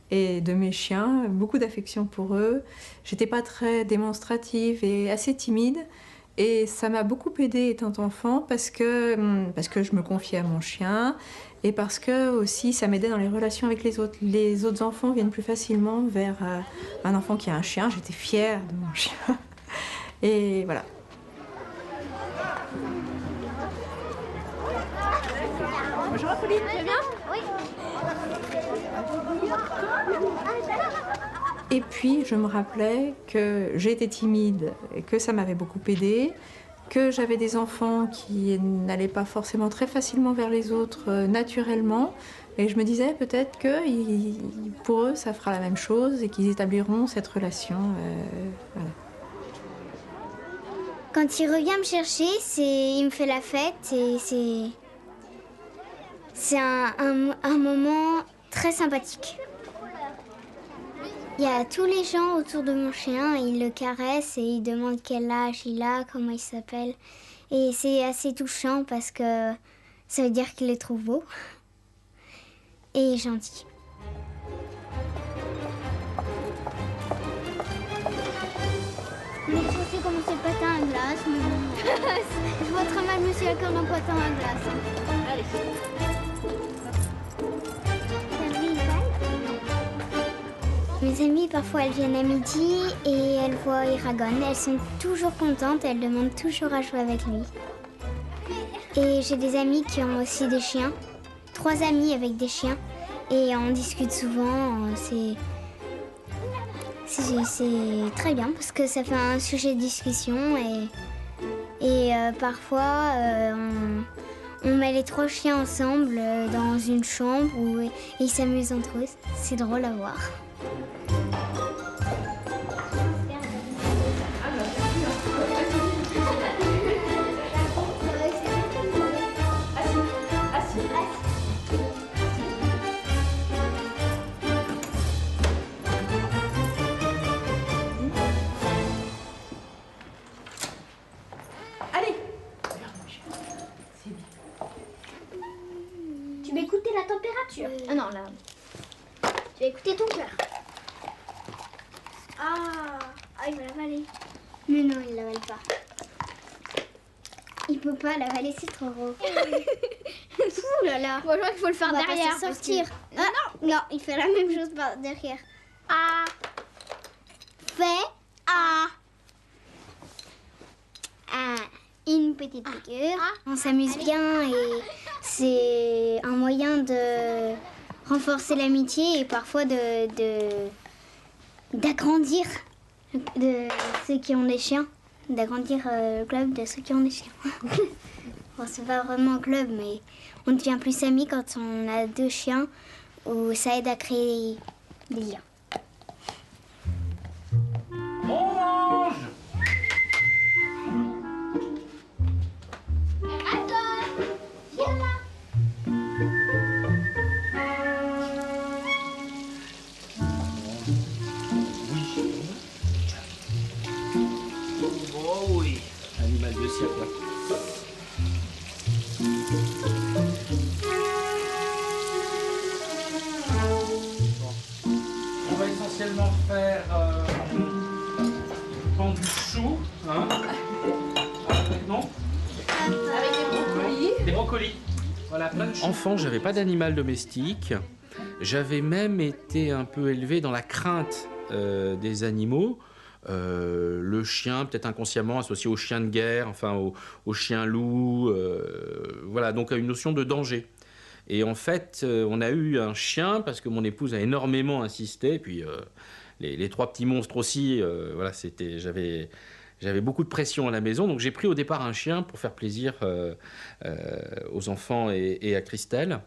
et de mes chiens, beaucoup d'affection pour eux. J'étais pas très démonstrative et assez timide. Et ça m'a beaucoup aidée étant enfant parce que je me confiais à mon chien et parce que aussi ça m'aidait dans les relations avec les autres. Les autres enfants viennent plus facilement vers un enfant qui a un chien. J'étais fière de mon chien. Et voilà. Bonjour Apolline, tu vas bien? Oui. Et puis, je me rappelais que j'étais timide, et que ça m'avait beaucoup aidée, que j'avais des enfants qui n'allaient pas forcément très facilement vers les autres naturellement. Et je me disais peut-être que pour eux, ça fera la même chose et qu'ils établiront cette relation. Voilà. Quand il revient me chercher, il me fait la fête et c'est un moment très sympathique. Il y a tous les gens autour de mon chien, ils le caressent et ils demandent quel âge il a, comment il s'appelle. Et c'est assez touchant parce que ça veut dire qu'ils le trouvent beau et gentil. On est censé commencer le patin à glace, mais je vois très mal monsieur comme un patin à glace. Allez. Mes amies, parfois, elles viennent à midi et elles voient Eragon. Elles sont toujours contentes, elles demandent toujours à jouer avec lui. Et j'ai des amies qui ont aussi des chiens. 3 amies avec des chiens. Et on discute souvent. C'est très bien parce que ça fait un sujet de discussion. Et parfois, on met les 3 chiens ensemble dans une chambre et ils s'amusent entre eux. C'est drôle à voir. Tu vas écouter la température. Ah non, là. Tu vas écouter ton cœur. Ah, il va l'avaler. Mais non, il l'avale pas. Il peut pas l'avaler, c'est trop gros. Ouh là là. Bon, je crois qu'il faut le faire On va derrière. pas s'en sortir. Ah, non, il fait la même chose par derrière. Ah. Fais ah. Ah. Une petite piqûre. On s'amuse bien et c'est un moyen de renforcer l'amitié et parfois d'agrandir de ceux qui ont des chiens. D'agrandir le club de ceux qui ont des chiens. Bon, c'est pas vraiment un club, mais on devient plus amis quand on a 2 chiens, où ça aide à créer des liens. Orange! Viens là. Oh oui, animal de cirque là. On va essentiellement faire pan du chou, hein. Non? Avec des brocolis. Des brocolis. Voilà, plein de choux. Enfant, j'avais pas d'animal domestique. J'avais même été un peu élevé dans la crainte des animaux. Le chien, peut-être inconsciemment associé au chien de guerre, enfin au chien loup, voilà, donc à une notion de danger. Et en fait, on a eu un chien parce que mon épouse a énormément insisté, puis les 3 petits monstres aussi, voilà, j'avais beaucoup de pression à la maison, donc j'ai pris au départ un chien pour faire plaisir aux enfants et à Christelle.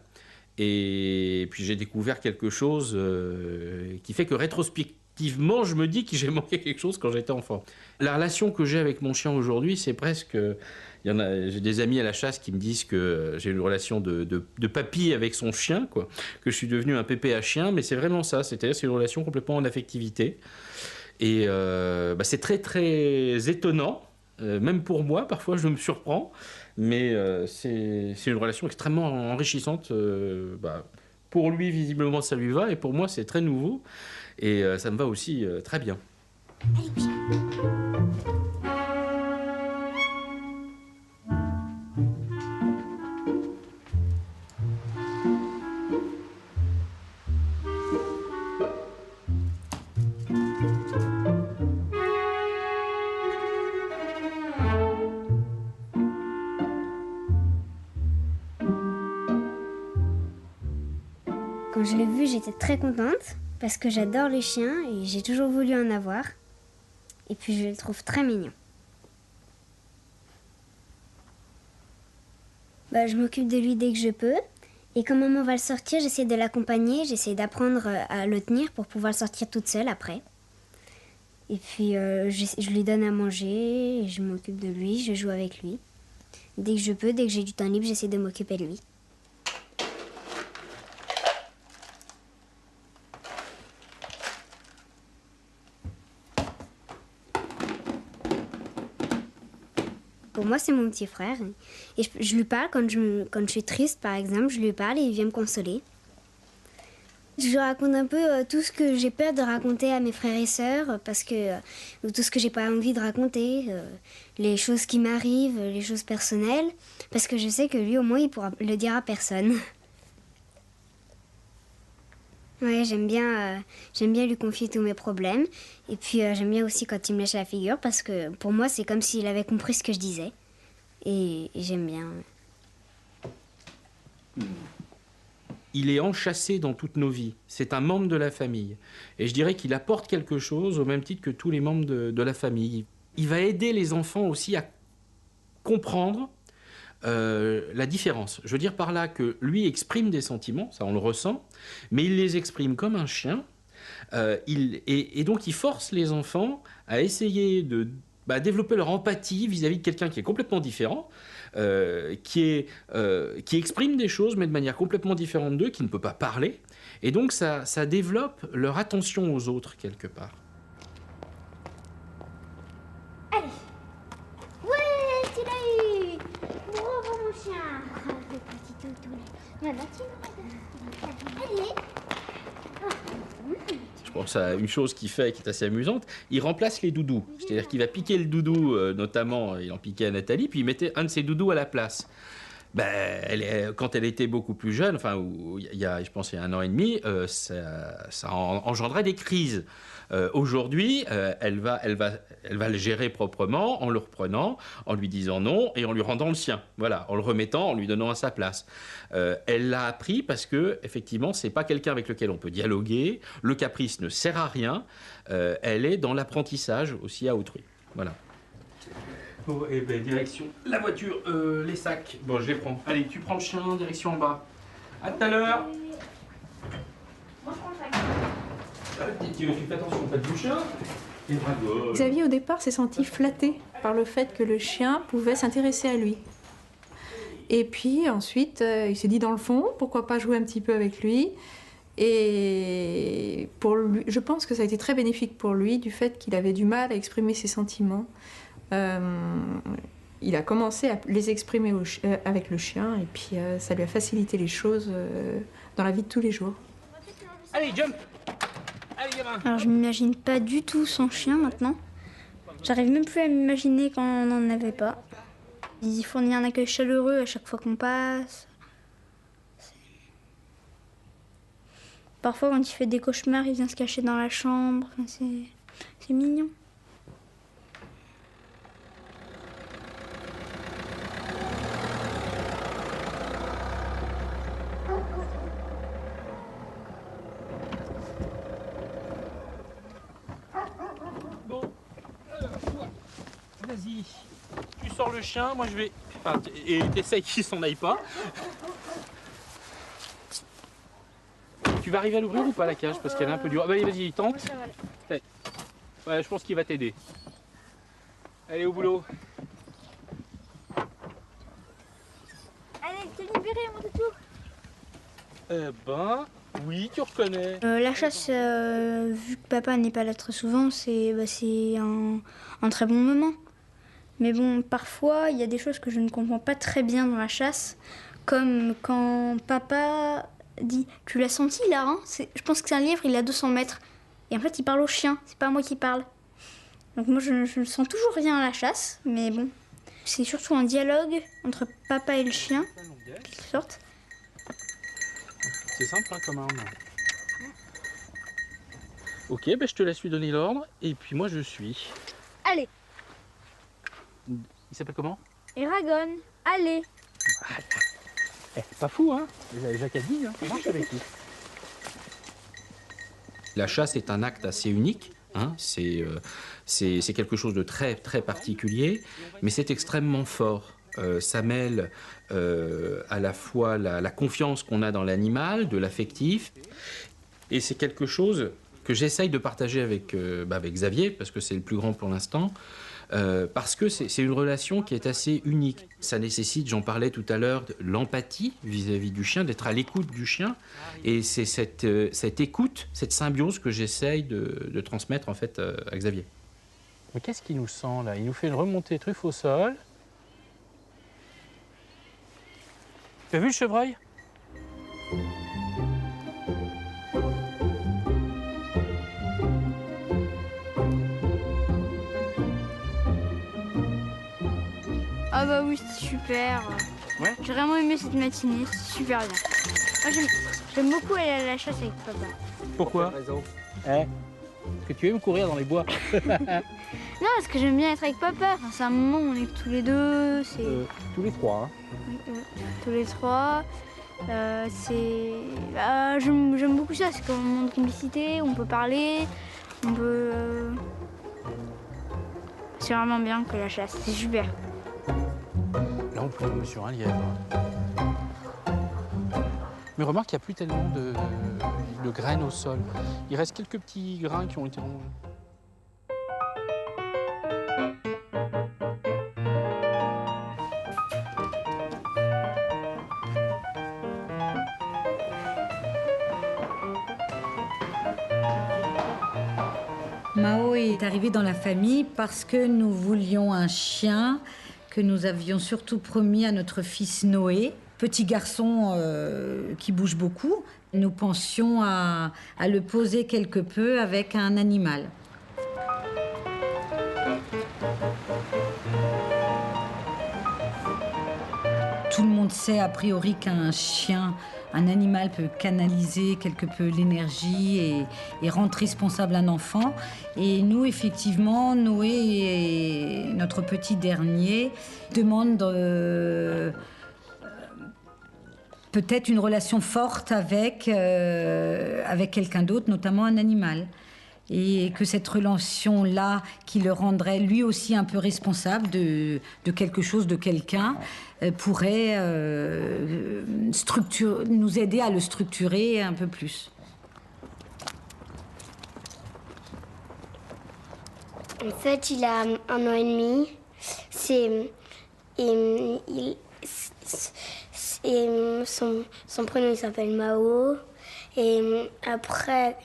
Et puis j'ai découvert quelque chose qui fait que rétrospectivement, je me dis que j'ai manqué quelque chose quand j'étais enfant. La relation que j'ai avec mon chien aujourd'hui, c'est presque... j'ai des amis à la chasse qui me disent que j'ai une relation de papy avec son chien, quoi, que je suis devenu un pépé à chien, mais c'est vraiment ça, c'est-à-dire c'est une relation complètement en affectivité. Et c'est très très étonnant, même pour moi, parfois je me surprends, mais c'est une relation extrêmement enrichissante. Pour lui, visiblement, ça lui va, et pour moi, c'est très nouveau, et ça me va aussi très bien. Allez, viens. Quand je l'ai vu, j'étais très contente parce que j'adore les chiens et j'ai toujours voulu en avoir. Et puis je le trouve très mignon. Je m'occupe de lui dès que je peux. Et quand maman va le sortir, j'essaie de l'accompagner, j'essaie d'apprendre à le tenir pour pouvoir le sortir toute seule après. Et puis je lui donne à manger, et je m'occupe de lui, je joue avec lui. Dès que je peux, dès que j'ai du temps libre, j'essaie de m'occuper de lui. Pour moi, c'est mon petit frère. Et je lui parle quand je suis triste, par exemple, je lui parle et il vient me consoler. Je lui raconte un peu tout ce que j'ai peur de raconter à mes frères et sœurs, parce que tout ce que j'ai pas envie de raconter, les choses qui m'arrivent, les choses personnelles, parce que je sais que lui, au moins, il pourra le dire à personne. Ouais, j'aime bien lui confier tous mes problèmes. Et puis j'aime bien aussi quand il me lèche la figure, parce que pour moi, c'est comme s'il avait compris ce que je disais. Et j'aime bien. Il est enchâssé dans toutes nos vies. C'est un membre de la famille. Et je dirais qu'il apporte quelque chose au même titre que tous les membres de la famille. Il va aider les enfants aussi à comprendre la différence. Je veux dire par là que lui exprime des sentiments, ça on le ressent, mais il les exprime comme un chien. Et donc il force les enfants à essayer de développer leur empathie vis-à-vis de quelqu'un qui est complètement différent, qui exprime des choses mais de manière complètement différente d'eux, qui ne peut pas parler. Et donc ça développe leur attention aux autres quelque part. Allez. Ouais, tu l'as eu. Bravo mon chien. Le petit toutou. Maintenant tu me regardes. Allez. Je pense à une chose qu'il fait qui est assez amusante, il remplace les doudous. C'est-à-dire qu'il va piquer le doudou, notamment, il en piquait à Nathalie, puis il mettait un de ses doudous à la place. Quand elle était beaucoup plus jeune, enfin, je pense il y a 1 an et demi, ça engendrait des crises. Aujourd'hui, elle va le gérer proprement en le reprenant, en lui disant non et en lui rendant le sien. Voilà, en le remettant, en lui donnant à sa place. Elle l'a appris parce que effectivement, c'est pas quelqu'un avec lequel on peut dialoguer. Le caprice ne sert à rien. Elle est dans l'apprentissage aussi à autrui. Voilà. Oh, et direction la voiture, les sacs. Bon, je les prends. Allez, tu prends le chien, direction en bas. À tout à l'heure. Moi, je prends le sac. Tu fais attention, pas du chien. Et bravo. Xavier, au départ, s'est senti flatté par le fait que le chien pouvait s'intéresser à lui. Et puis ensuite, il s'est dit dans le fond, pourquoi pas jouer un petit peu avec lui. Et pour lui, je pense que ça a été très bénéfique pour lui, du fait qu'il avait du mal à exprimer ses sentiments. Il a commencé à les exprimer avec le chien, et puis ça lui a facilité les choses dans la vie de tous les jours. Allez, jump! Allez, gamin! Alors je m'imagine pas du tout sans chien maintenant. J'arrive même plus à m'imaginer quand on n'en avait pas. Il fournit un accueil chaleureux à chaque fois qu'on passe. Parfois quand il fait des cauchemars, il vient se cacher dans la chambre. Enfin, c'est mignon. Vas-y, tu sors le chien, moi je vais... Enfin, et t'essayes qu'il s'en aille pas. Tu vas arriver à l'ouvrir ou pas la cage? Parce qu'elle est un peu dure. Allez, vas-y, tente. Ouais, je pense qu'il va t'aider. Allez, au boulot. Allez, t'es libéré, mon toutou. Oui, tu reconnais. La chasse, vu que papa n'est pas là très souvent, c'est un très bon moment. Mais bon, parfois, il y a des choses que je ne comprends pas très bien dans la chasse, comme quand papa dit « Tu l'as senti là, hein ?» Je pense que c'est un lièvre, il a 200 mètres. Et en fait, il parle au chien, c'est pas moi qui parle. Donc moi, je ne sens toujours rien à la chasse, mais bon. C'est surtout un dialogue entre papa et le chien, en quelque sorte. C'est simple hein, comme arme. Ok, je te laisse lui donner l'ordre, et puis moi je suis. Allez. Il s'appelle comment? Eragon, allez. Pas fou, hein? Jacques a dit, hein, ça marche avec lui. La chasse est un acte assez unique. Hein, c'est quelque chose de très, très particulier, mais c'est extrêmement fort. Ça mêle à la fois la confiance qu'on a dans l'animal, de l'affectif, et c'est quelque chose que j'essaye de partager avec Xavier, parce que c'est le plus grand pour l'instant, parce que c'est une relation qui est assez unique. Ça nécessite, j'en parlais tout à l'heure, de l'empathie vis-à-vis du chien, d'être à l'écoute du chien, et c'est cette écoute, cette symbiose que j'essaye de transmettre en fait à Xavier. Mais qu'est-ce qu'il nous sent là? Il nous fait une remontée truffe au sol. Tu as vu le chevreuil? Ah bah oui, c'était super. Ouais. J'ai vraiment aimé cette matinée, c'était super bien. Moi j'aime beaucoup aller à la chasse avec papa. Pourquoi? Parce que tu aimes courir dans les bois. Non, parce que j'aime bien être avec papa. Enfin, c'est un moment où on est tous les deux. Tous les trois. Hein. Tous les trois. J'aime beaucoup ça, c'est comme un moment de complicité, on peut parler, on peut... C'est vraiment bien que la chasse, c'est super. Là, on tombe sur un lièvre. Mais remarque qu'il n'y a plus tellement de graines au sol. Il reste quelques petits grains qui ont été rongés. Mao est arrivé dans la famille parce que nous voulions un chien que nous avions surtout promis à notre fils Noé, petit garçon qui bouge beaucoup. Nous pensions à le poser quelque peu avec un animal. Tout le monde sait a priori qu'un chien, un animal peut canaliser quelque peu l'énergie et rendre responsable un enfant. Et nous, effectivement, Noé et notre petit dernier demandent peut-être une relation forte avec quelqu'un d'autre, notamment un animal. Et que cette relation-là, qui le rendrait lui aussi un peu responsable de quelque chose, de quelqu'un, pourrait nous aider à le structurer un peu plus. En fait, il a 1 an et demi. Son prénom, il s'appelle Mao. Et après,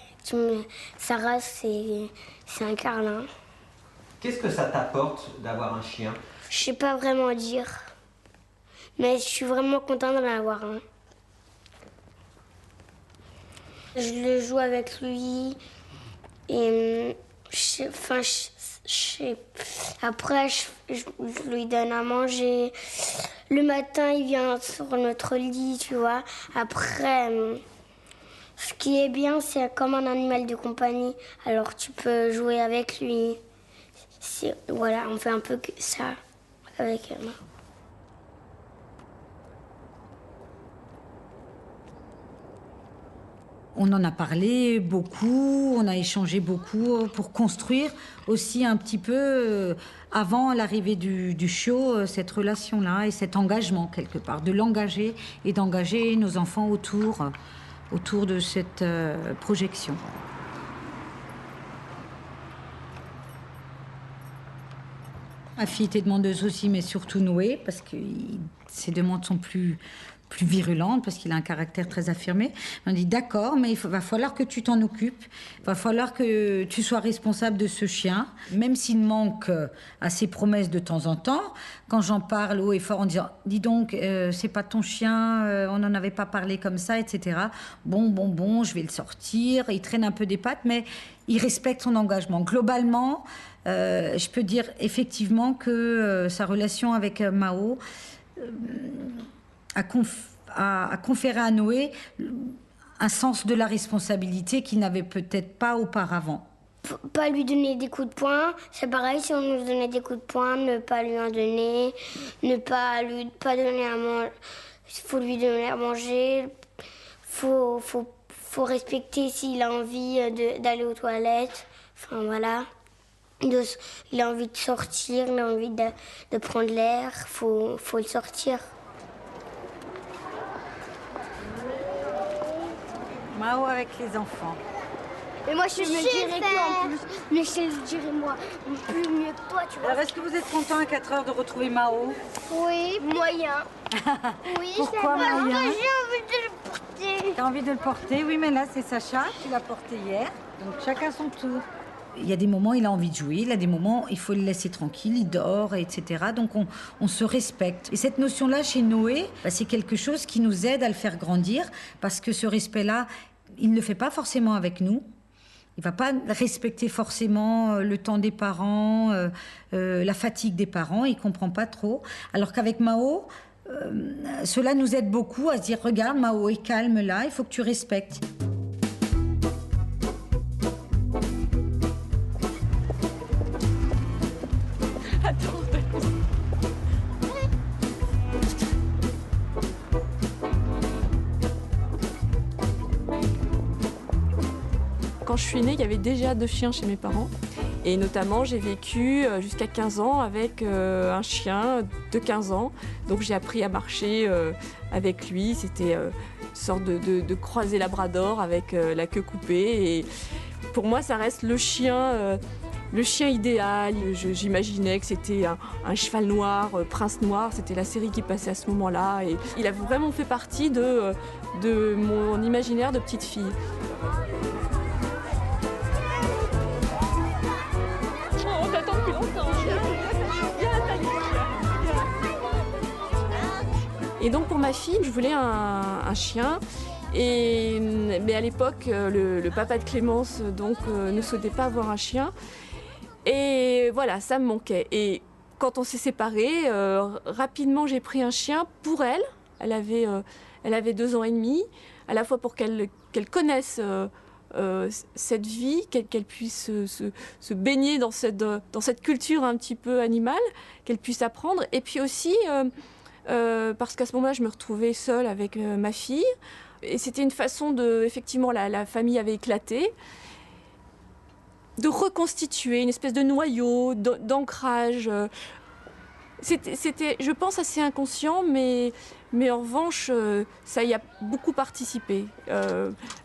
sa race, c'est un carlin. Qu'est-ce que ça t'apporte d'avoir un chien? Je sais pas vraiment dire. Mais je suis vraiment contente d'en avoir un. Je le joue avec lui. Et après, je lui donne à manger. Le matin, il vient sur notre lit, tu vois. Après, ce qui est bien, c'est comme un animal de compagnie. Alors, tu peux jouer avec lui. Voilà, on fait un peu ça avec Emma. On en a parlé beaucoup, on a échangé beaucoup pour construire aussi un petit peu, avant l'arrivée du chiot, cette relation-là et cet engagement quelque part, de l'engager et d'engager nos enfants autour de cette projection. Ma fille était demandeuse aussi, mais surtout Noé, parce que ses demandes sont plus virulente parce qu'il a un caractère très affirmé. On dit d'accord, mais va falloir que tu t'en occupes. Il va falloir que tu sois responsable de ce chien, même s'il manque à ses promesses de temps en temps. Quand j'en parle haut et fort en disant dis donc, c'est pas ton chien, on n'en avait pas parlé comme ça, etc. Bon, je vais le sortir. Il traîne un peu des pattes, mais il respecte son engagement. Globalement, je peux dire effectivement que sa relation avec Mao a conféré à Noé un sens de la responsabilité qu'il n'avait peut-être pas auparavant. Pas lui donner des coups de poing, c'est pareil, si on nous donnait des coups de poing, ne pas lui en donner, ne pas donner à manger, il faut lui donner à manger, faut faut respecter s'il a envie d'aller aux toilettes. Enfin voilà. Il a envie de sortir, il a envie de prendre l'air, faut le sortir. Mao avec les enfants. Mais moi je me dirais quoi en plus? Mais je le dirais moi, plus mieux que toi, tu vois. Alors est-ce que vous êtes content à 4 heures de retrouver Mao? Oui, moyen. Oui, pourquoi moyen? J'ai envie de le porter. T'as envie de le porter? Oui, mais là c'est Sacha qui l'a porté hier, donc chacun son tour. Il y a des moments, il a envie de jouer, il y a des moments, il faut le laisser tranquille, il dort, etc. Donc on se respecte. Et cette notion-là, chez Noé, c'est quelque chose qui nous aide à le faire grandir, parce que ce respect-là, il ne le fait pas forcément avec nous. Il ne va pas respecter forcément le temps des parents, la fatigue des parents, il ne comprend pas trop. Alors qu'avec Mao, cela nous aide beaucoup à se dire, regarde, Mao est calme là, il faut que tu respectes. Quand je suis née, il y avait déjà 2 chiens chez mes parents. Et notamment, j'ai vécu jusqu'à 15 ans avec un chien de 15 ans. Donc j'ai appris à marcher avec lui. C'était une sorte de croisé labrador avec la queue coupée. Et pour moi, ça reste le chien idéal. J'imaginais que c'était un cheval noir, prince noir. C'était la série qui passait à ce moment-là. Et il a vraiment fait partie de mon imaginaire de petite fille. Et donc pour ma fille, je voulais un chien. Mais à l'époque, le papa de Clémence donc, ne souhaitait pas avoir un chien. Et voilà, ça me manquait. Et quand on s'est séparés, rapidement j'ai pris un chien pour elle. Elle avait 2 ans et demi, à la fois pour qu'elle connaisse cette vie, qu'elle puisse se baigner dans cette culture un petit peu animale, qu'elle puisse apprendre. Et puis aussi... parce qu'à ce moment-là, je me retrouvais seule avec ma fille. Et c'était une façon de... Effectivement, la famille avait éclaté. De reconstituer une espèce de noyau, d'ancrage. C'était, je pense, assez inconscient, mais en revanche, ça y a beaucoup participé.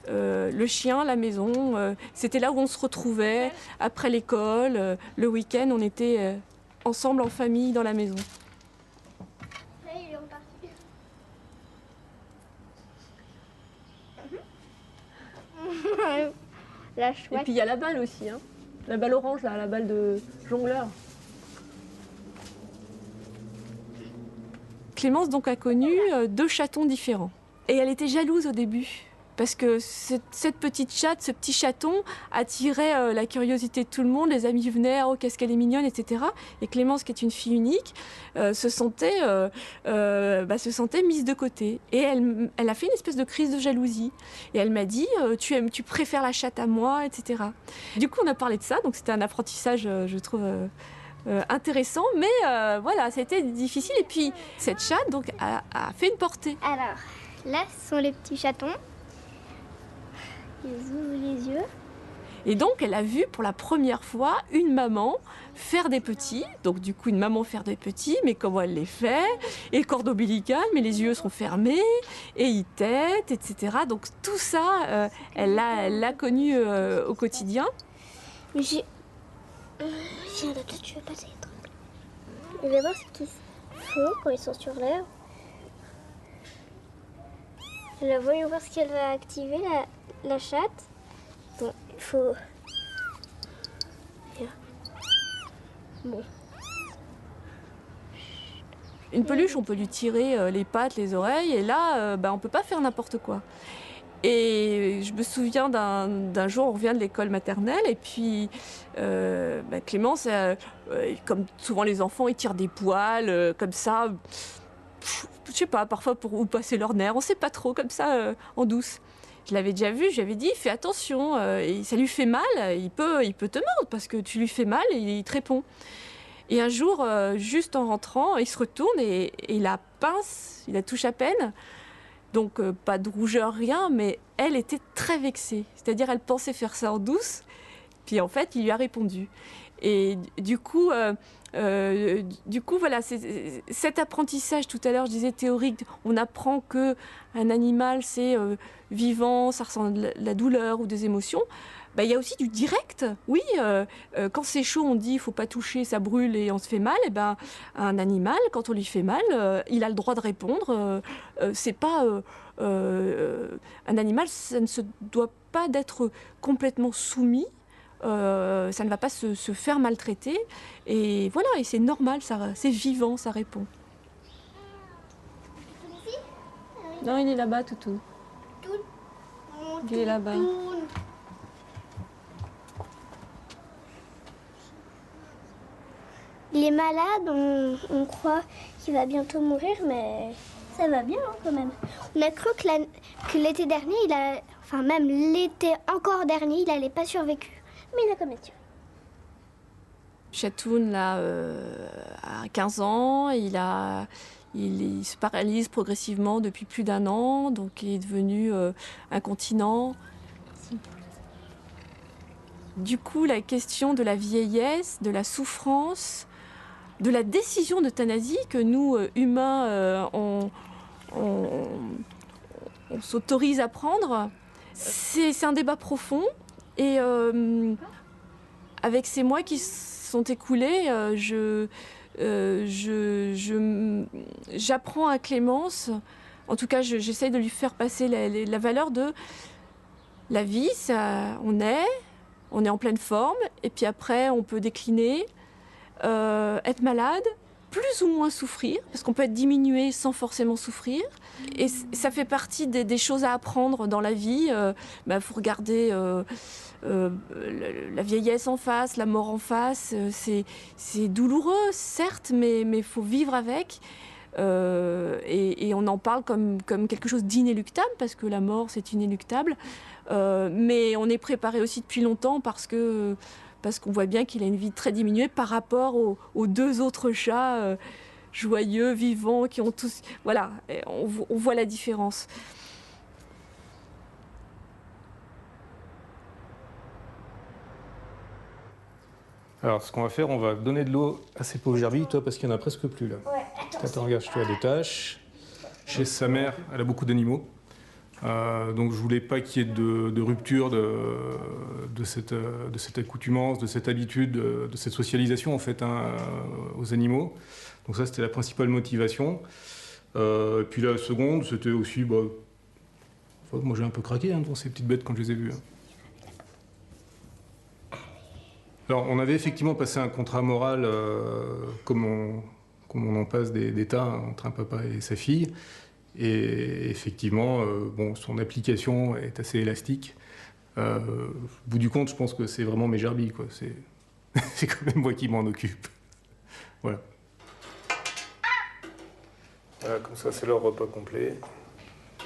Le chien, la maison, c'était là où on se retrouvait. Après l'école, le week-end, on était ensemble en famille dans la maison. La chouette. Et puis il y a la balle aussi, hein. La balle orange, là, la balle de jongleur. Clémence donc a connu 2 chatons différents. Et elle était jalouse au début. Parce que cette petite chatte, ce petit chaton attirait la curiosité de tout le monde. Les amis venaient, oh qu'est-ce qu'elle est mignonne, etc. Et Clémence, qui est une fille unique, se sentait mise de côté. Et elle a fait une espèce de crise de jalousie. Et elle m'a dit, tu préfères la chatte à moi, etc. Du coup, on a parlé de ça. Donc c'était un apprentissage, je trouve, intéressant. Mais voilà, c'était difficile. Et puis cette chatte donc, a fait une portée. Alors, là, ce sont les petits chatons. Ils ouvrent les yeux. Et donc, elle a vu pour la première fois une maman faire des petits. Donc, du coup, une maman faire des petits, mais comment elle les fait? Et corde ombilicale, mais les yeux sont fermés, et ils têtent, etc. Donc, tout ça, elle l'a connu au quotidien. Mais j'ai... Tiens, là, tu veux passer les trucs. Je vais voir ce qu'ils font quand ils sont sur l'air. Là, voyons voir ce qu'elle va activer, la chatte. Bon, il faut... Bon. Une peluche, on peut lui tirer les pattes, les oreilles, et là, on ne peut pas faire n'importe quoi. Et je me souviens d'un jour, on revient de l'école maternelle, et puis Clémence, comme souvent les enfants, ils tirent des poils, comme ça, je sais pas, parfois pour où passer leur nerf, on sait pas trop, comme ça, en douce. Je l'avais déjà vu, je lui avais dit, fais attention, et ça lui fait mal, il peut te mordre, parce que tu lui fais mal, et il te répond. Et un jour, juste en rentrant, il se retourne, et la pince, il la touche à peine, Donc pas de rougeur, rien, mais elle était très vexée. C'est-à-dire elle pensait faire ça en douce, puis en fait il lui a répondu. Et du coup voilà, cet apprentissage, tout à l'heure je disais théorique, on apprend que un animal c'est vivant, ça ressent de la douleur ou des émotions. Ben, il y a aussi du direct. Oui, quand c'est chaud, on dit il faut pas toucher, ça brûle et on se fait mal. Et ben, un animal, quand on lui fait mal, il a le droit de répondre. C'est pas un animal, ça ne se doit pas d'être complètement soumis. Ça ne va pas se faire maltraiter. Et voilà, et c'est normal, c'est vivant, ça répond. Non, il est là-bas, Toutou. Il est là-bas. Il est malade, on croit qu'il va bientôt mourir, mais ça va bien quand même. On a cru que l'été dernier, enfin même l'été encore dernier, il n'allait pas survécu. Mais il a quand même tué. Chatoun, là, a 15 ans, il se paralyse progressivement depuis plus d'1 an, donc il est devenu incontinent. Du coup, la question de la vieillesse, de la souffrance, de la décision d'euthanasie que nous, humains, on s'autorise à prendre, c'est un débat profond. Et avec ces mois qui sont écoulés, j'apprends à Clémence, en tout cas j'essaie de lui faire passer la valeur de la vie, on est en pleine forme, et puis après on peut décliner, être malade, plus ou moins souffrir, parce qu'on peut être diminué sans forcément souffrir. Et ça fait partie des choses à apprendre dans la vie. Faut regarder la vieillesse en face, la mort en face. C'est douloureux, certes, mais il faut vivre avec. Et on en parle comme quelque chose d'inéluctable, parce que la mort, c'est inéluctable. Mais on est préparé aussi depuis longtemps parce qu'on voit bien qu'il a une vie très diminuée par rapport aux 2 autres chats joyeux, vivants, qui ont tous... Voilà, on voit la différence. Alors, ce qu'on va faire, on va donner de l'eau à ces pauvres gerbilles, toi, parce qu'il n'y en a presque plus, là. Ouais, Attends, regarde, tu as des taches. Chez sa mère, elle a beaucoup d'animaux. Donc je voulais pas qu'il y ait de rupture de cette accoutumance, de cette habitude, de cette socialisation en fait aux animaux. Donc ça c'était la principale motivation. Puis la seconde c'était aussi, moi j'ai un peu craqué devant ces petites bêtes quand je les ai vues. Alors on avait effectivement passé un contrat moral comme on en passe des tas entre un papa et sa fille. Et effectivement, son application est assez élastique. Au bout du compte, je pense que c'est vraiment mes gerbilles, quoi. C'est quand même moi qui m'en occupe. Voilà. Voilà, comme ça, c'est leur repas complet.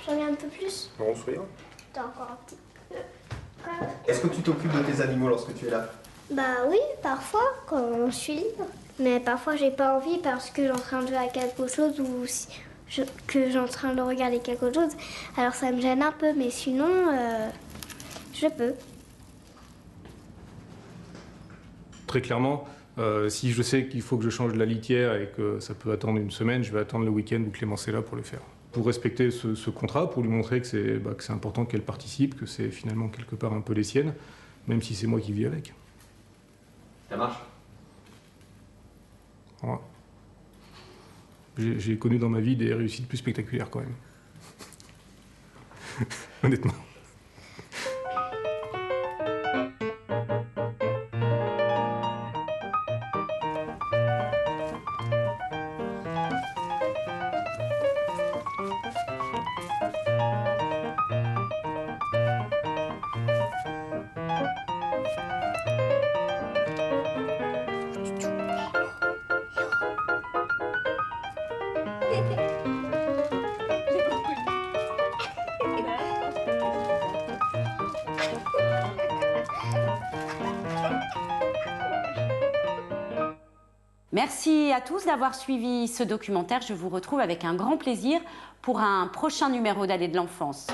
J'en ai un peu plus. Non, sourire. T'as encore un petit peu. Est-ce que tu t'occupes de tes animaux lorsque tu es là? Bah oui, parfois, quand je suis libre. Mais parfois, j'ai pas envie parce que j'ai en train de jouer à quelque chose ou que j'ai en train de regarder quelque chose. Alors ça me gêne un peu, mais sinon, je peux. Très clairement, si je sais qu'il faut que je change la litière et que ça peut attendre une semaine, je vais attendre le week-end où Clémence est là pour le faire. Pour respecter ce contrat, pour lui montrer que c'est important qu'elle participe, que c'est finalement quelque part un peu les siennes, même si c'est moi qui vis avec. Ça marche? Voilà. J'ai connu dans ma vie des réussites plus spectaculaires quand même. Honnêtement. Merci à tous d'avoir suivi ce documentaire. Je vous retrouve avec un grand plaisir pour un prochain numéro d'Allée de l'enfance.